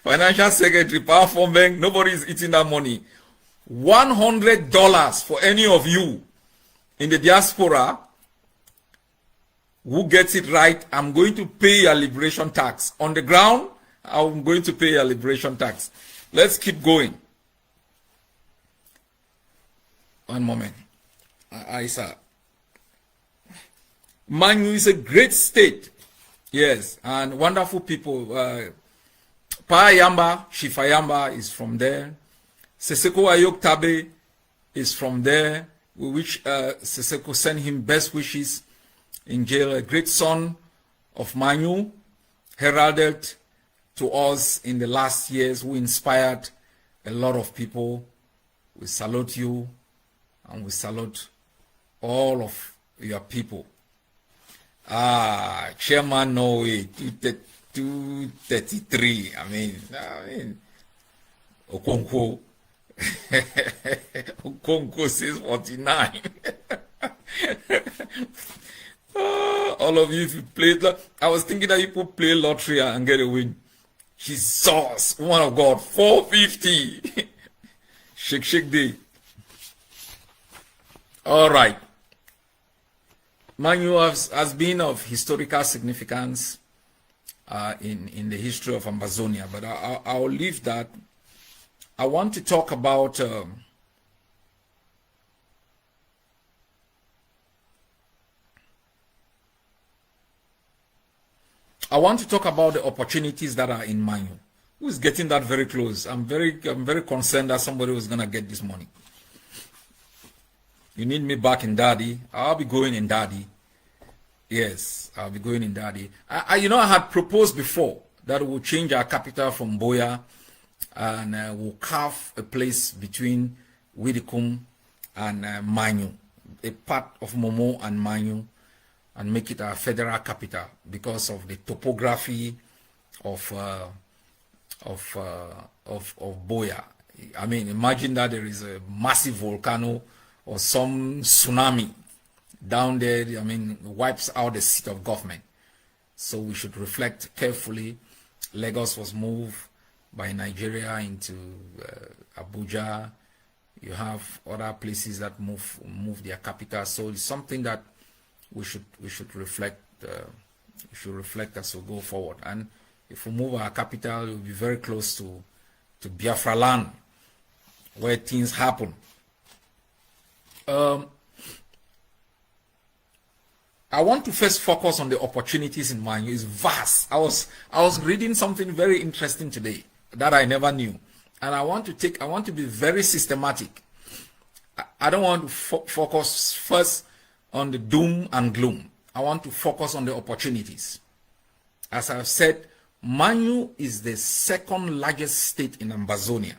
Financial Secretary, Power Phone Bank, nobody is eating that money. $100 for any of you in the diaspora who gets it right. I'm going to pay your liberation tax. On the ground, I'm going to pay your liberation tax. Let's keep going. One moment. Isa. Manyu is a great state. Yes, and wonderful people. Paayamba, Shifayamba is from there. Seseko Ayok Tabe is from there. We wish Seseko send him best wishes in jail. A great son of Manyu, heralded to us in the last years, who inspired a lot of people. We salute you, and we salute all of your people. Chairman Norway, 233. I mean, Okonkwo. Okonkwo says 49. All of you, if you played, I was thinking that people play lottery and get a win. Jesus, woman of God, 450. Shake day. All right. Manyu has been of historical significance in the history of Ambazonia, but I'll leave that. I want to talk about I want to talk about the opportunities that are in Manyu. Who is getting that very close? I'm very concerned that somebody was gonna get this money. You need me back in Daddy. I'll be going in Daddy. Yes, I'll be going in Daddy. I had proposed before that we'll change our capital from Boya and we'll carve a place between Widikum and Manyu, a part of Momo and Manyu, and make it our federal capital because of the topography of Boya. I mean, imagine that there is a massive volcano or some tsunami down there. I mean, wipes out the seat of government. So we should reflect carefully. Lagos was moved by Nigeria into Abuja. You have other places that move their capital. So it's something that we should reflect. We should reflect as we go forward. And if we move our capital, we'll be very close to Biafra land, where things happen. I want to first focus on the opportunities in Manyu. It's vast. I was reading something very interesting today that I never knew, and I want to be very systematic. I don't want to focus first on the doom and gloom. I want to focus on the opportunities. As I've said, Manyu is the second largest state in Ambazonia.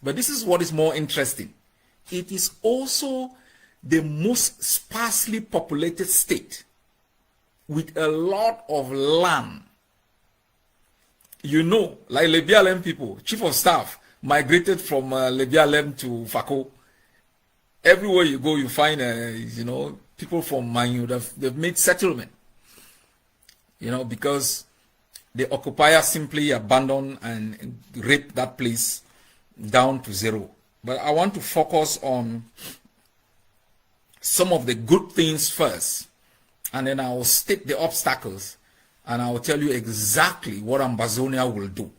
But this is what is more interesting. It is also the most sparsely populated state with a lot of land. You know, like Lebialem people, chief of staff migrated from Lebialem to Fako. Everywhere you go, you find, people from Manyu, they've made settlement. Because the occupier simply abandoned and raped that place down to zero. But I want to focus on some of the good things first, and then I will state the obstacles, and I will tell you exactly what Ambazonia will do.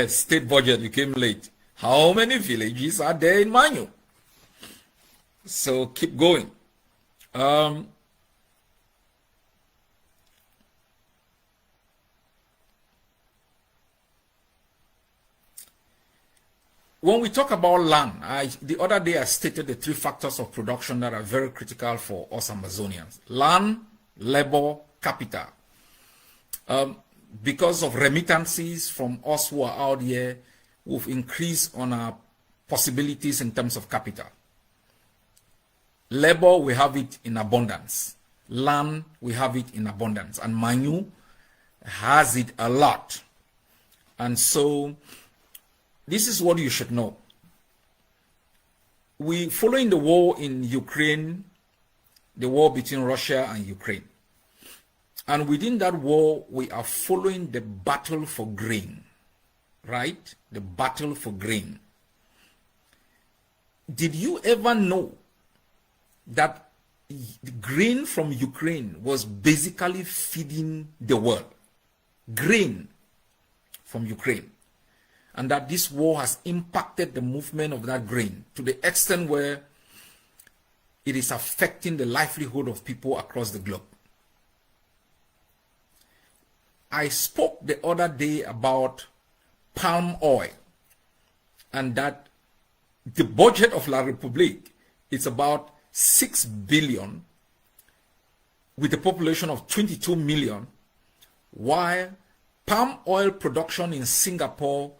State budget, you came late. How many villages are there in Manyu? So keep going. When we talk about land, the other day I stated the 3 factors of production that are very critical for us Ambazonians. Land, labor, capital. Because of remittances from us who are out here, we've increased on our possibilities in terms of capital. Labor, we have it in abundance. Land, we have it in abundance. And Manyu has it a lot. And so, this is what you should know. Following the war in Ukraine, the war between Russia and Ukraine. And within that war, we are following the battle for grain. Right? The battle for grain. Did you ever know that the grain from Ukraine was basically feeding the world? Grain from Ukraine. And that this war has impacted the movement of that grain to the extent where it is affecting the livelihood of people across the globe. I spoke the other day about palm oil, and that the budget of La République is about 6 billion with a population of 22 million, while palm oil production in Singapore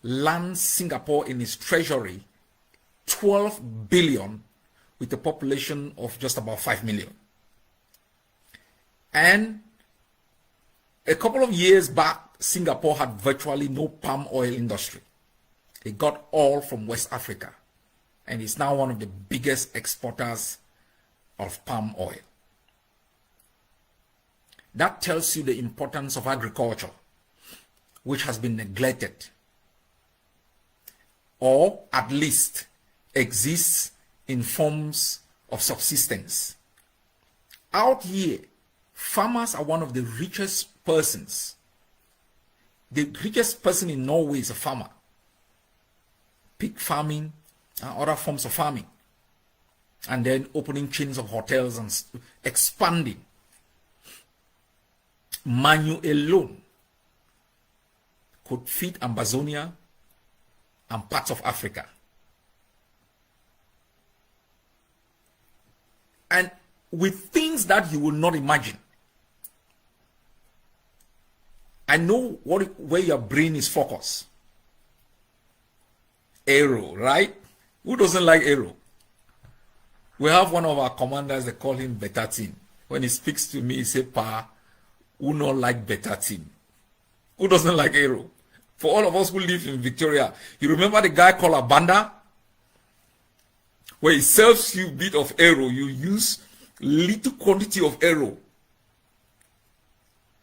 lands Singapore in its treasury 12 billion with a population of just about 5 million. And a couple of years back, Singapore had virtually no palm oil industry. It got all from West Africa, and is now one of the biggest exporters of palm oil. That tells you the importance of agriculture, which has been neglected, or at least exists in forms of subsistence. Out here, farmers are one of the richest persons. The richest person in Norway is a farmer. Pig farming and other forms of farming. And then opening chains of hotels and expanding. Manyu alone could feed Ambazonia and parts of Africa. And with things that you will not imagine. I know where your brain is focused. Arrow, right? Who doesn't like arrow? We have one of our commanders, they call him Betatin. When he speaks to me, he says, Pa, who not like Betatin? Who doesn't like arrow? For all of us who live in Victoria, you remember the guy called Abanda? Where he serves you a bit of arrow, you use little quantity of arrow.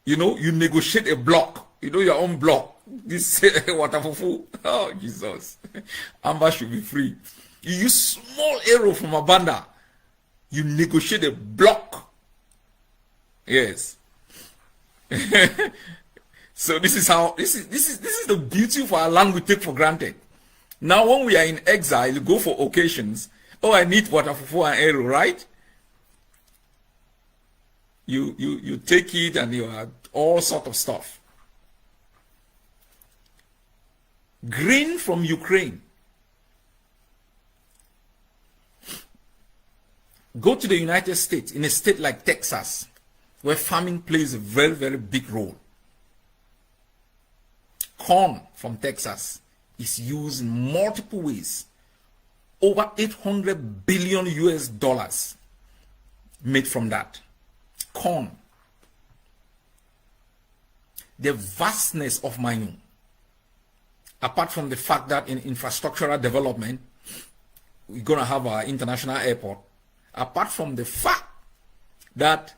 You know, you negotiate a block. You know your own block. This waterfufu. Oh, Jesus. Amber should be free. You use small arrow from Abanda. You negotiate a block. Yes. So this is how this is the beauty of our land we take for granted. Now when we are in exile, you go for occasions. Oh, I need waterfufu and arrow, right? You take it and you have all sort of stuff. Grain from Ukraine. Go to the United States, in a state like Texas, where farming plays a very, very big role. Corn from Texas is used in multiple ways. Over 800 billion US dollars made from that. Corn. The vastness of Manyu, apart from the fact that in infrastructural development, we're going to have our international airport, apart from the fact that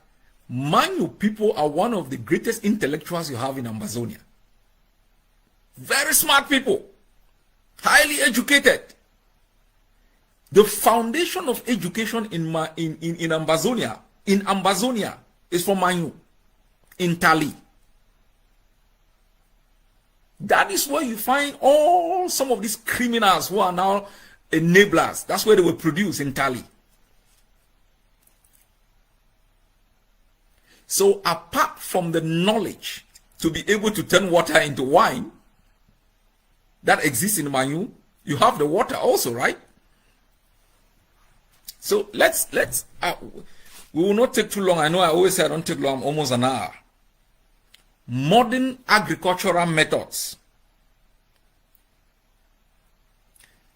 Manyu people are one of the greatest intellectuals you have in Ambazonia. Very smart people, highly educated. The foundation of education in Ambazonia is from Manyu, in Tali. That is where you find all some of these criminals who are now enablers. That's where they were produced, in Tali. So apart from the knowledge to be able to turn water into wine that exists in Manyu, you have the water also, right? So let's we will not take too long. I know I always say I don't take long, almost an hour. Modern agricultural methods.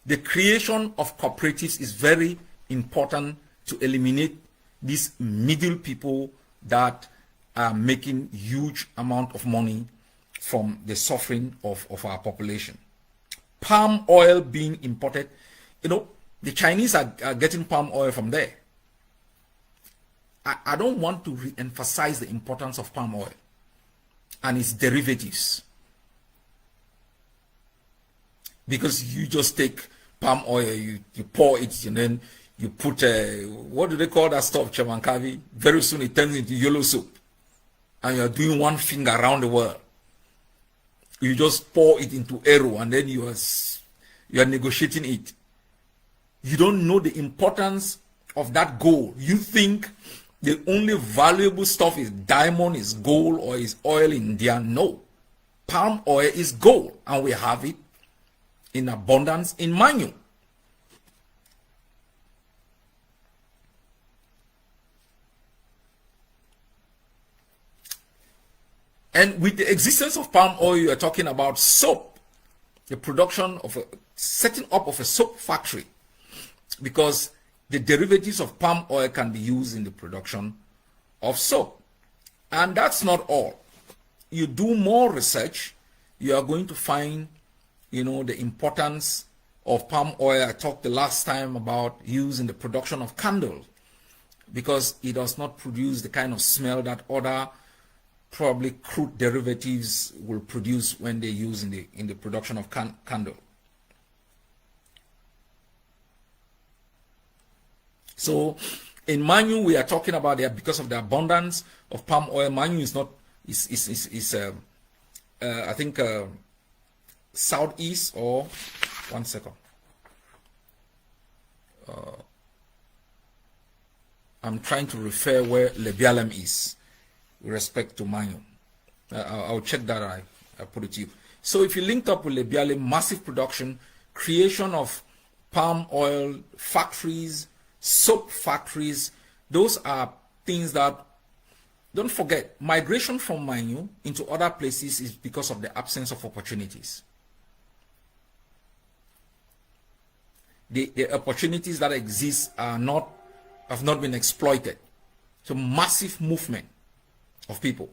The creation of cooperatives is very important to eliminate these middle people that are making huge amount of money from the suffering of our population. Palm oil being imported, you know, the Chinese are getting palm oil from there. I don't want to re-emphasize the importance of palm oil and its derivatives, because you just take palm oil, you pour it, and then you put what do they call that stuff, Chamankavi? Very soon it turns into yellow soup, and you're doing one thing around the world. You just pour it into arrow, and then you are negotiating it. You don't know the importance of that gold. You think the only valuable stuff is diamond, is gold, or is oil in India. No. Palm oil is gold, and we have it in abundance in Manyu. And with the existence of palm oil, you are talking about soap, the production of setting up of a soap factory, because the derivatives of palm oil can be used in the production of soap. And that's not all. You do more research, you are going to find, you know, the importance of palm oil. I talked the last time about use in the production of candles, because it does not produce the kind of smell that other probably crude derivatives will produce when they use in the production of candle. So in Manyu, we are talking about that because of the abundance of palm oil. Manyu is not I think southeast, or 1 second. I'm trying to refer where Lebialem is with respect to Manyu. I'll check that. I put it to you. So if you linked up with Lebiale, massive production, creation of palm oil factories, soap factories, those are things that, don't forget, migration from Manyu into other places is because of the absence of opportunities. The opportunities that exist have not been exploited. So massive movement of people.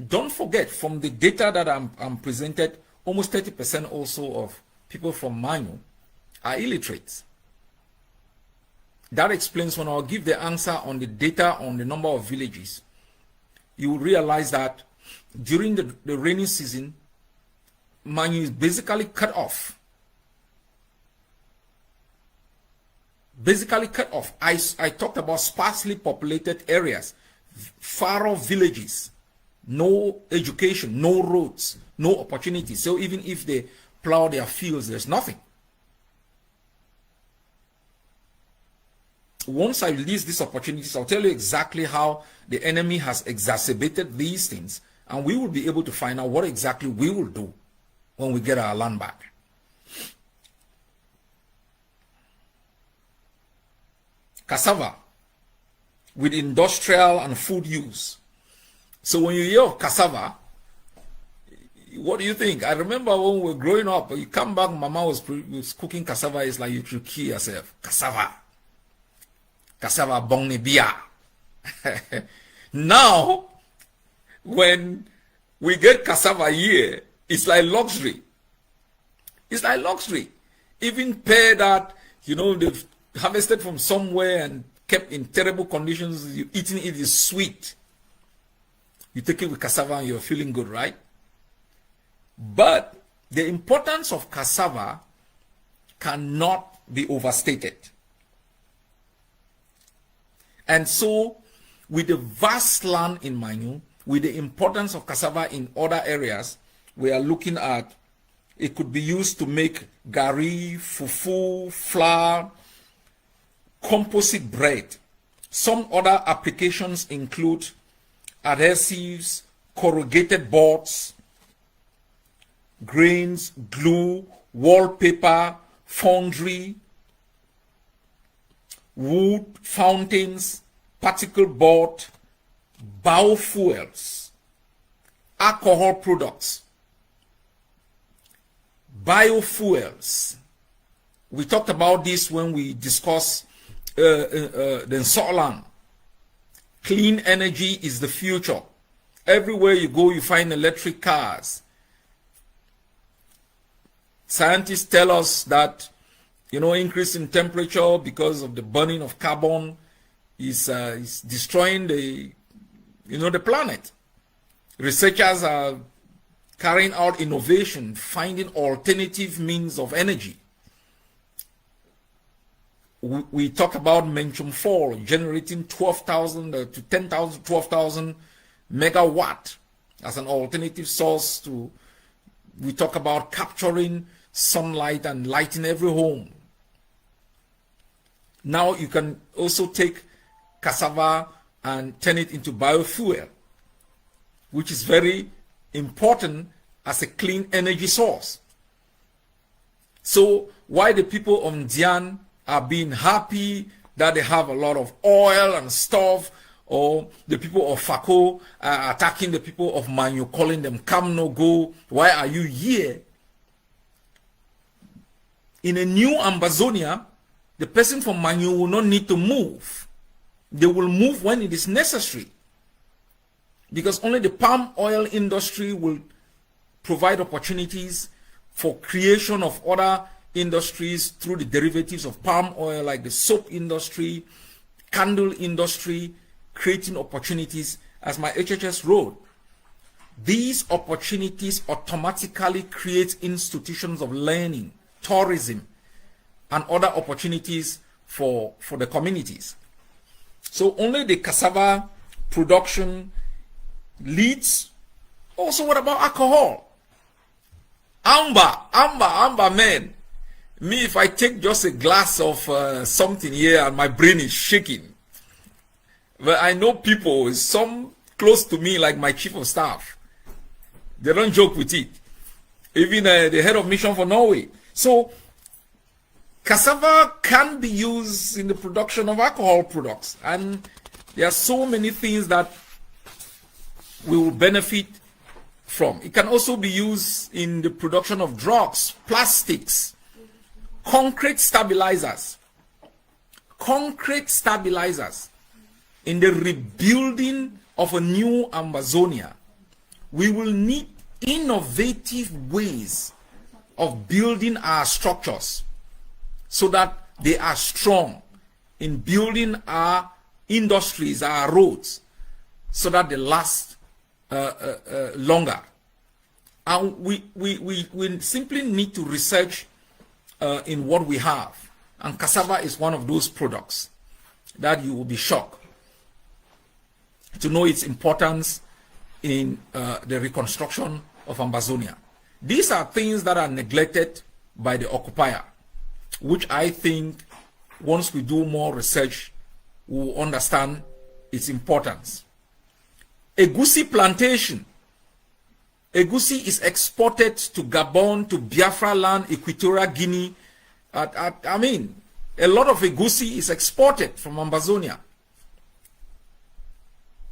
Don't forget, from the data that I'm presented, almost 30% also of people from Manyu are illiterate. That explains, when I'll give the answer on the data on the number of villages, you will realize that during the rainy season, Manyu is basically cut off. Basically cut off. I talked about sparsely populated areas, far off villages, no education, no roads, no opportunities. So even if they plow their fields, there's nothing. Once I release these opportunities, I'll tell you exactly how the enemy has exacerbated these things, and we will be able to find out what exactly we will do when we get our land back. Cassava with industrial and food use. So when you hear of cassava, what do you think? I remember when we were growing up, you come back, Mama was cooking cassava. It's like you should kill yourself. Cassava bong bia. Now, when we get cassava here, it's like luxury. It's like luxury. Even pear that, they've harvested from somewhere and kept in terrible conditions, you eating it is sweet. You take it with cassava and you're feeling good, right? But the importance of cassava cannot be overstated. And so, with the vast land in Manyu, with the importance of cassava in other areas, we are looking at, it could be used to make gari, fufu, flour, composite bread. Some other applications include adhesives, corrugated boards, grains, glue, wallpaper, foundry, wood, fountains, particle board, biofuels, alcohol products, biofuels. We talked about this when we discussed the Solan. Clean energy is the future. Everywhere you go, you find electric cars. Scientists tell us that, increase in temperature because of the burning of carbon is destroying the planet. Researchers are carrying out innovation, finding alternative means of energy. We talk about Menchum Fall generating 12,000 to 10,000, 12,000 megawatt as an alternative source to. We talk about capturing sunlight and lighting every home. Now you can also take cassava and turn it into biofuel, which is very important as a clean energy source. So why the people of Ndian are being happy that they have a lot of oil and stuff, or the people of Fako are attacking the people of Manyu, calling them come no go, why are you here? In a new Ambazonia, the person from Manyu will not need to move. They will move when it is necessary, because only the palm oil industry will provide opportunities for creation of other industries through the derivatives of palm oil, like the soap industry, candle industry, creating opportunities. As my HHS wrote, these opportunities automatically create institutions of learning, tourism, and other opportunities for the communities. So only the cassava production leads. Also, what about alcohol? Amber, man. Me, if I take just a glass of something here and my brain is shaking. But I know people, some close to me like my chief of staff. They don't joke with it. Even the head of mission for Norway. So, cassava can be used in the production of alcohol products. And there are so many things that we will benefit from. It can also be used in the production of drugs, plastics, concrete stabilizers. Concrete stabilizers. In the rebuilding of a new Ambazonia, we will need innovative ways of building our structures so that they are strong in building our industries, our roads, so that they last longer. And we simply need to research in what we have. And cassava is one of those products that you will be shocked to know its importance in the reconstruction of Ambazonia. These are things that are neglected by the occupier, which I think once we do more research, we will understand its importance. Egusi plantation. Egusi is exported to Gabon, to Biafra land, Equatorial Guinea. I mean, a lot of egusi is exported from Ambazonia.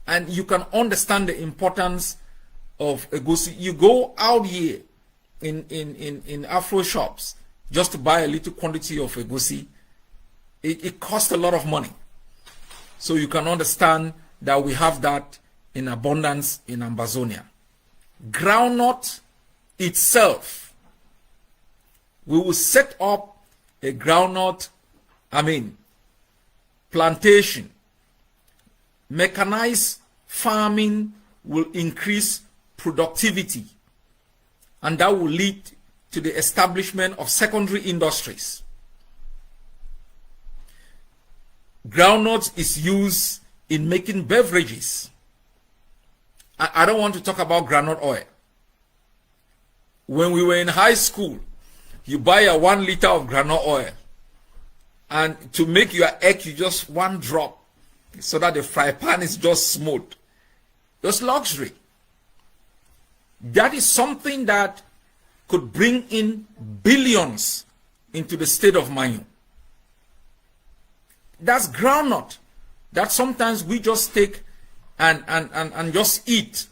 And you can understand the importance of egusi. You go out here in Afro shops just to buy a little quantity of egusi. It costs a lot of money. So you can understand that we have that in abundance in Ambazonia. Groundnut itself. We will set up a groundnut, plantation. Mechanized farming will increase productivity, and that will lead to the establishment of secondary industries. Groundnut is used in making beverages. I don't want to talk about groundnut oil. When we were in high school, you buy a 1 liter of groundnut oil, and to make your egg, you just 1 drop, so that the fry pan is just smooth. Just luxury. That is something that could bring in billions into the state of Manyu. That's groundnut that sometimes we just take and just eat.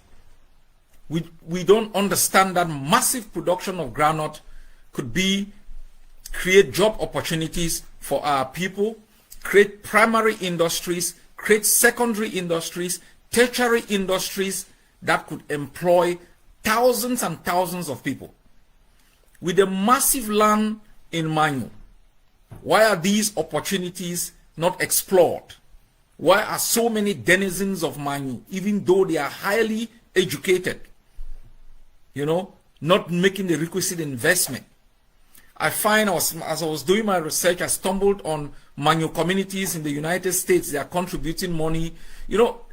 We don't understand that massive production of groundnut could create job opportunities for our people, create primary industries, create secondary industries, tertiary industries that could employ thousands and thousands of people. With the massive land in Manyu, why are these opportunities not explored? Why are so many denizens of Manyu, even though they are highly educated, not making the requisite investment? I find as I was doing my research, I stumbled on Manyu communities in the United States. They are contributing money.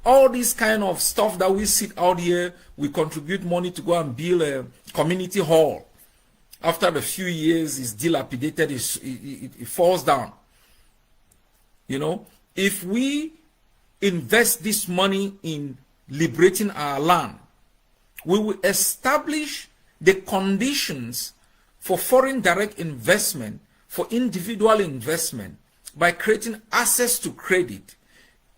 All this kind of stuff that we sit out here, we contribute money to go and build a community hall. After a few years, it's dilapidated, it falls down. If we invest this money in liberating our land, we will establish the conditions for foreign direct investment, for individual investment, by creating access to credit,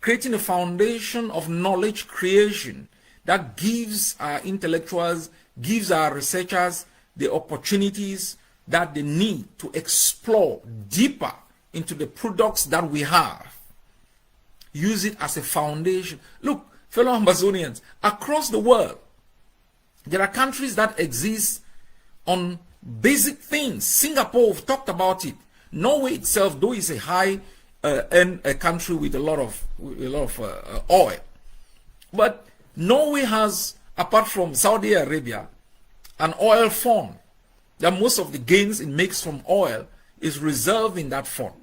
creating a foundation of knowledge creation that gives our intellectuals, gives our researchers the opportunities that they need to explore deeper into the products that we have. Use it as a foundation. Look, fellow Ambazonians, across the world, there are countries that exist on basic things. Singapore, we've talked about it. Norway itself, though, is a high-end country with a lot of oil, but Norway has, apart from Saudi Arabia, an oil fund that most of the gains it makes from oil is reserved in that fund.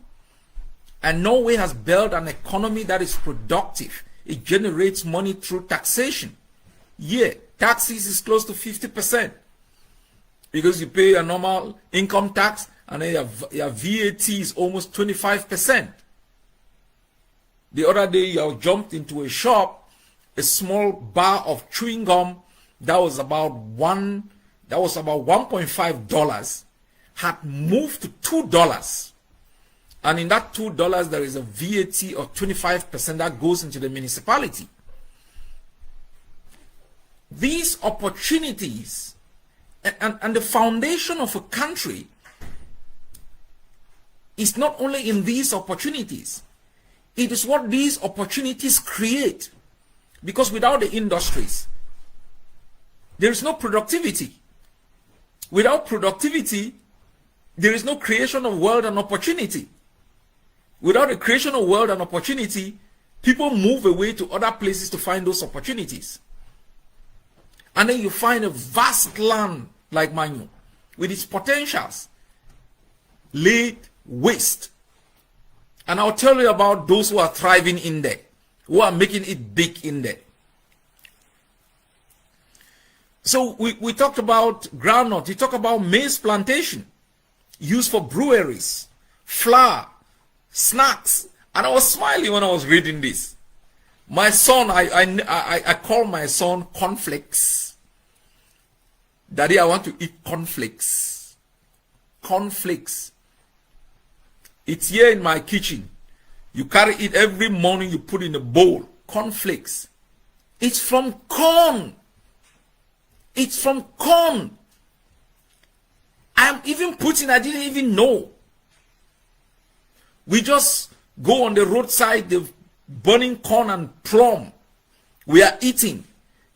And Norway has built an economy that is productive. It generates money through taxation. Yeah, taxes is close to 50%. Because you pay a normal income tax, and then your VAT is almost 25%. The other day, I jumped into a shop, a small bar of chewing gum that was about $1.5 had moved to $2. And in that $2, there is a VAT of 25% that goes into the municipality. These opportunities and the foundation of a country is not only in these opportunities, it is what these opportunities create. Because without the industries, there is no productivity. Without productivity, there is no creation of wealth and opportunity. Without the creation of wealth and opportunity, people move away to other places to find those opportunities. And then you find a vast land like Manyu with its potentials laid waste. And I'll tell you about those who are thriving in there, who are making it big in there. So we talked about groundnut, we talked about maize plantation, used for breweries, flour, snacks. And I was smiling when I was reading this. My son, I call my son cornflakes. Daddy, I want to eat cornflakes. Cornflakes. It's here in my kitchen. You carry it every morning, you put in a bowl. Cornflakes. It's from corn. It's from corn. I'm even putting, I didn't even know. We just go on the roadside, the burning corn and plum. We are eating.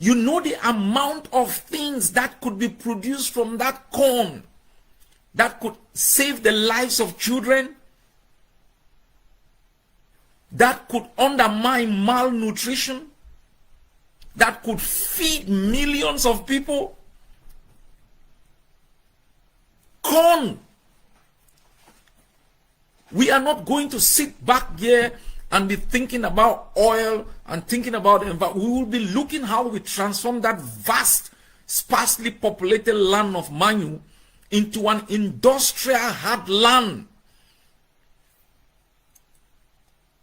You know the amount of things that could be produced from that corn that could save the lives of children, that could undermine malnutrition, that could feed millions of people. Corn. We are not going to sit back here and be thinking about oil and thinking about it, but we will be looking how we transform that vast, sparsely populated land of Manyu into an industrial heartland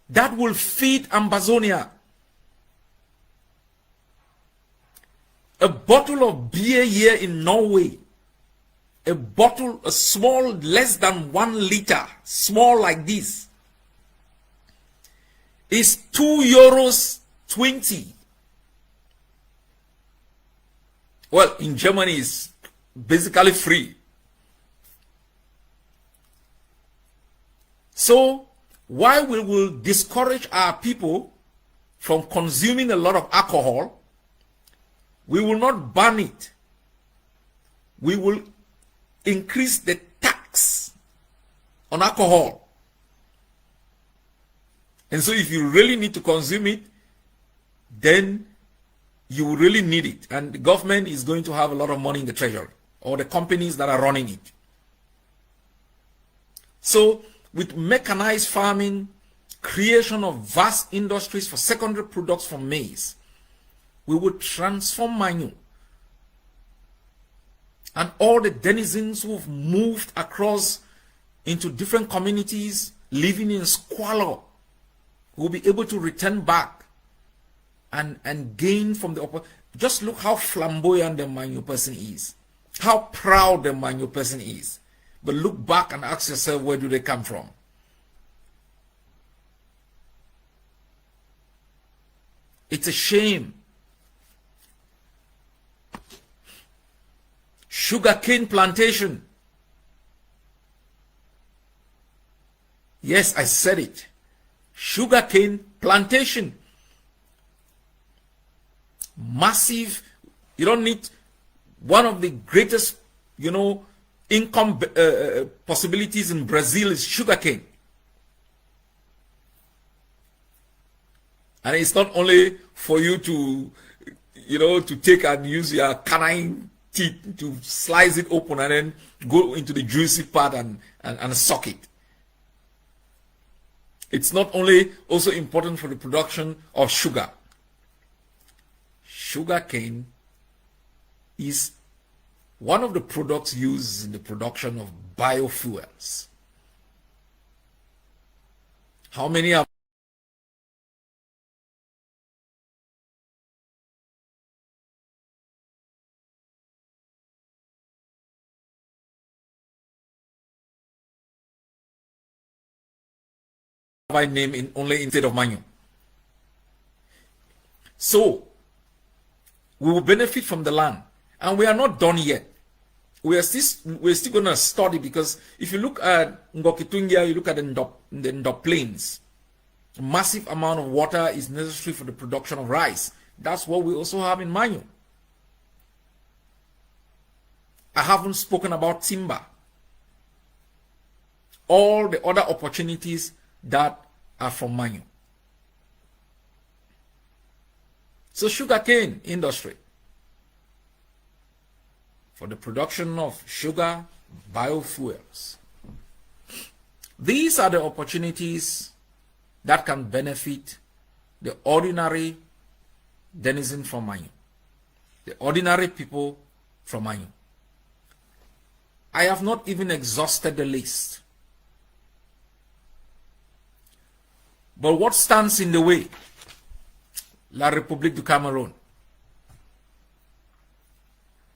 that will feed Ambazonia. A bottle of beer here in Norway, a bottle, a small, less than 1 liter, small like this, is €2.20. Well, in Germany it's basically free. So while we will discourage our people from consuming a lot of alcohol, we will not ban it. We will increase the tax on alcohol. And so if you really need to consume it, then you will really need it. And the government is going to have a lot of money in the treasury, or the companies that are running it. So with mechanized farming, creation of vast industries for secondary products from maize, we would transform Manyu. And all the denizens who've moved across into different communities, living in squalor, will be able to return back and gain from the opportunity. Just look how flamboyant the Manyu person is. How proud the Manyu person is. But look back and ask yourself, where do they come from? It's a shame. Sugarcane plantation. Yes, I said it. Sugarcane plantation. Massive. You don't need one of the greatest, income possibilities in Brazil is sugarcane. And it's not only for you to, to take and use your canine teeth to slice it open and then go into the juicy part and suck it. It's not only also important for the production of sugar. Sugarcane is one of the products used in the production of biofuels. How many are by name only in state of Manyu. So, we will benefit from the land. And we are not done yet. We're still going to study, because if you look at Ngokitungia, you look at the Ndop plains, massive amount of water is necessary for the production of rice. That's what we also have in Manyu. I haven't spoken about timber. All the other opportunities that are from Manyu. So sugarcane industry, for the production of sugar, biofuels. These are the opportunities that can benefit the ordinary denizen from Manyu, the ordinary people from Manyu. I have not even exhausted the list. But what stands in the way? La République du Cameroon.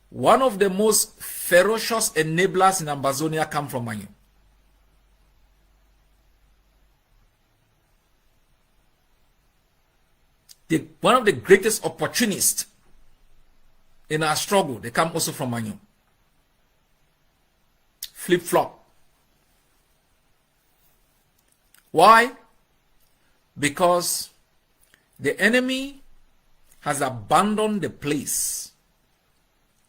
One of the most ferocious enablers in Ambazonia come from Manyu. One of the greatest opportunists in our struggle, they come also from Manyu. Flip-flop. Why? Because the enemy has abandoned the place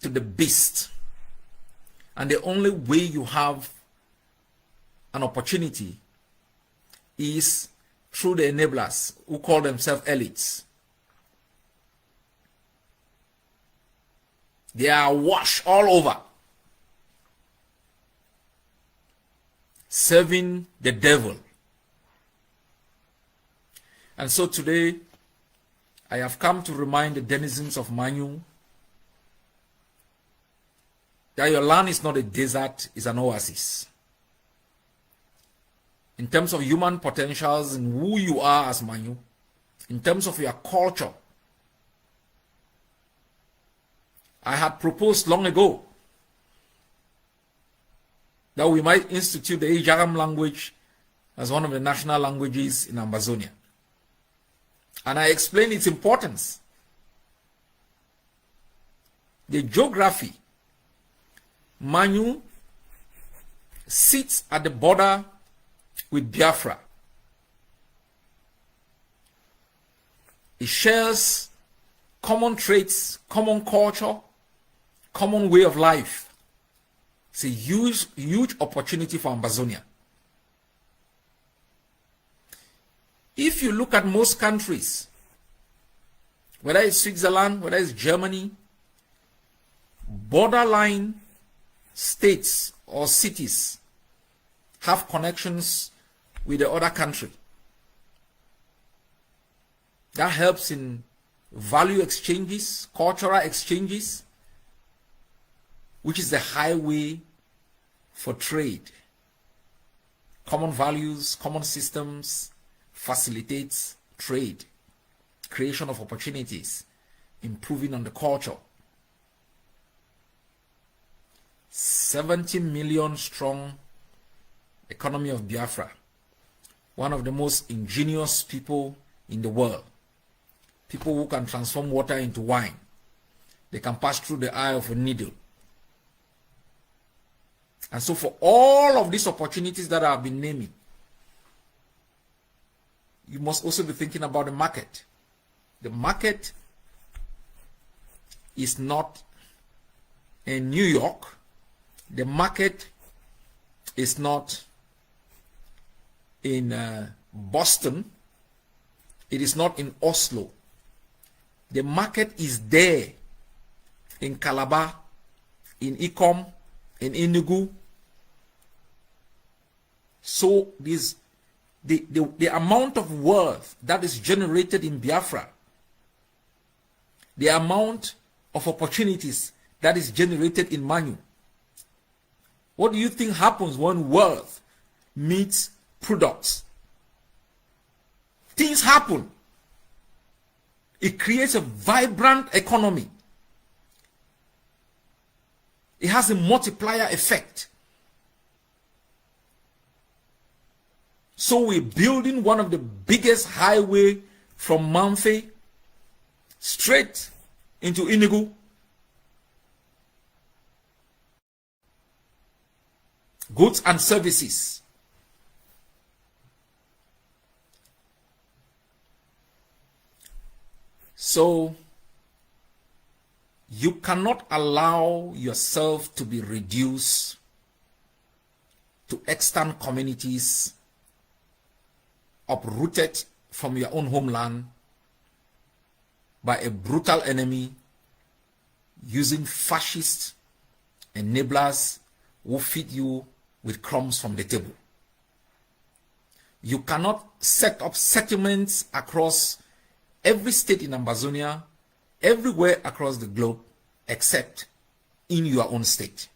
to the beast. And the only way you have an opportunity is through the enablers who call themselves elites. They are washed all over, serving the devil. And so today, I have come to remind the denizens of Manyu that your land is not a desert, it's an oasis. In terms of human potentials and who you are as Manyu, in terms of your culture, I had proposed long ago that we might institute the Ijaram language as one of the national languages in Ambazonia. And I explained its importance. The geography. Manyu sits at the border with Biafra. It shares common traits, common culture, common way of life. It's a huge opportunity for Ambazonia. If you look at most countries, whether it's Switzerland, whether it's Germany, borderline states or cities have connections with the other country. That helps in value exchanges, cultural exchanges, which is the highway for trade. Common values, common systems facilitates trade, creation of opportunities, improving on the culture. 70 million strong economy of Biafra, one of the most ingenious people in the world. People who can transform water into wine. They can pass through the eye of a needle. And so for all of these opportunities that I have been naming, you must also be thinking about the market. The market is not in New York. The market is not in Boston. It is not in Oslo. The market is there in Calabar, in Ikom, in Enugu. So the amount of wealth that is generated in Biafra, the amount of opportunities that is generated in Manyu. What do you think happens when wealth meets products? Things happen. It creates a vibrant economy. It has a multiplier effect. So we're building one of the biggest highway from Mamfe straight into Enugu. Goods and services. So you cannot allow yourself to be reduced to extant communities uprooted from your own homeland by a brutal enemy using fascist enablers who feed you with crumbs from the table. You cannot set up settlements across every state in Ambazonia, everywhere across the globe, except in your own state.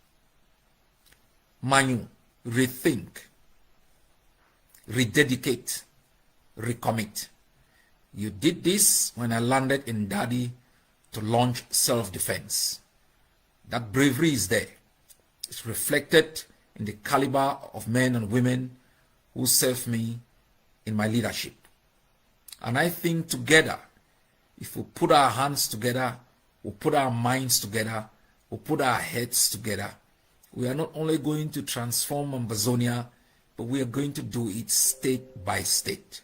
Manyu, rethink, rededicate, recommit. You did this when I landed in Dadi to launch self-defense. That bravery is there. It's reflected in the caliber of men and women who serve me in my leadership. And I think together, if we put our hands together, we put our minds together, we put our heads together, we are not only going to transform Ambazonia, but we are going to do it state by state.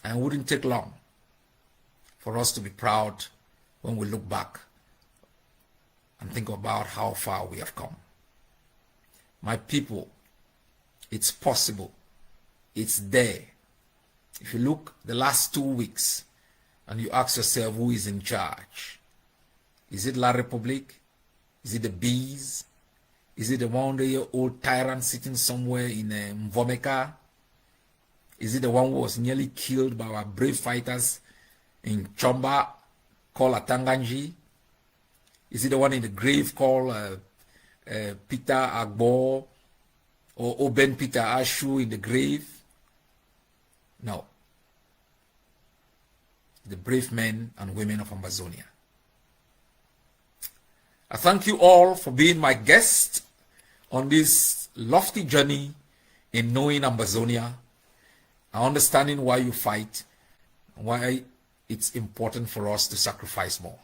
And it wouldn't take long for us to be proud when we look back and think about how far we have come. My people, it's possible. It's there. If you look the last 2 weeks and you ask yourself who is in charge, is it La Republique? Is it the bees? Is it the 100-year-old tyrant sitting somewhere in Mvomeka? Is it the one who was nearly killed by our brave fighters in Chomba called Atanganji? Is it the one in the grave called Peter Agbo or Oben Peter Ashu in the grave? No. The brave men and women of Ambazonia. I thank you all for being my guest on this lofty journey in knowing Ambazonia, and understanding why you fight, and why it's important for us to sacrifice more.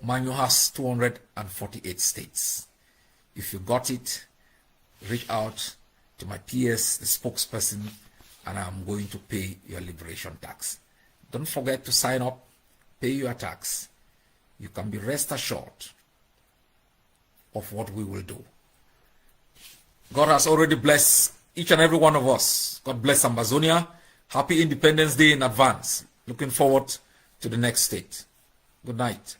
Manyu has 248 states. If you got it, reach out to my PS, the spokesperson, and I'm going to pay your liberation tax. Don't forget to sign up, pay your tax. You can be rest assured of what we will do. God has already blessed each and every one of us. God bless Ambazonia. Happy Independence Day in advance. Looking forward to the next state. Good night.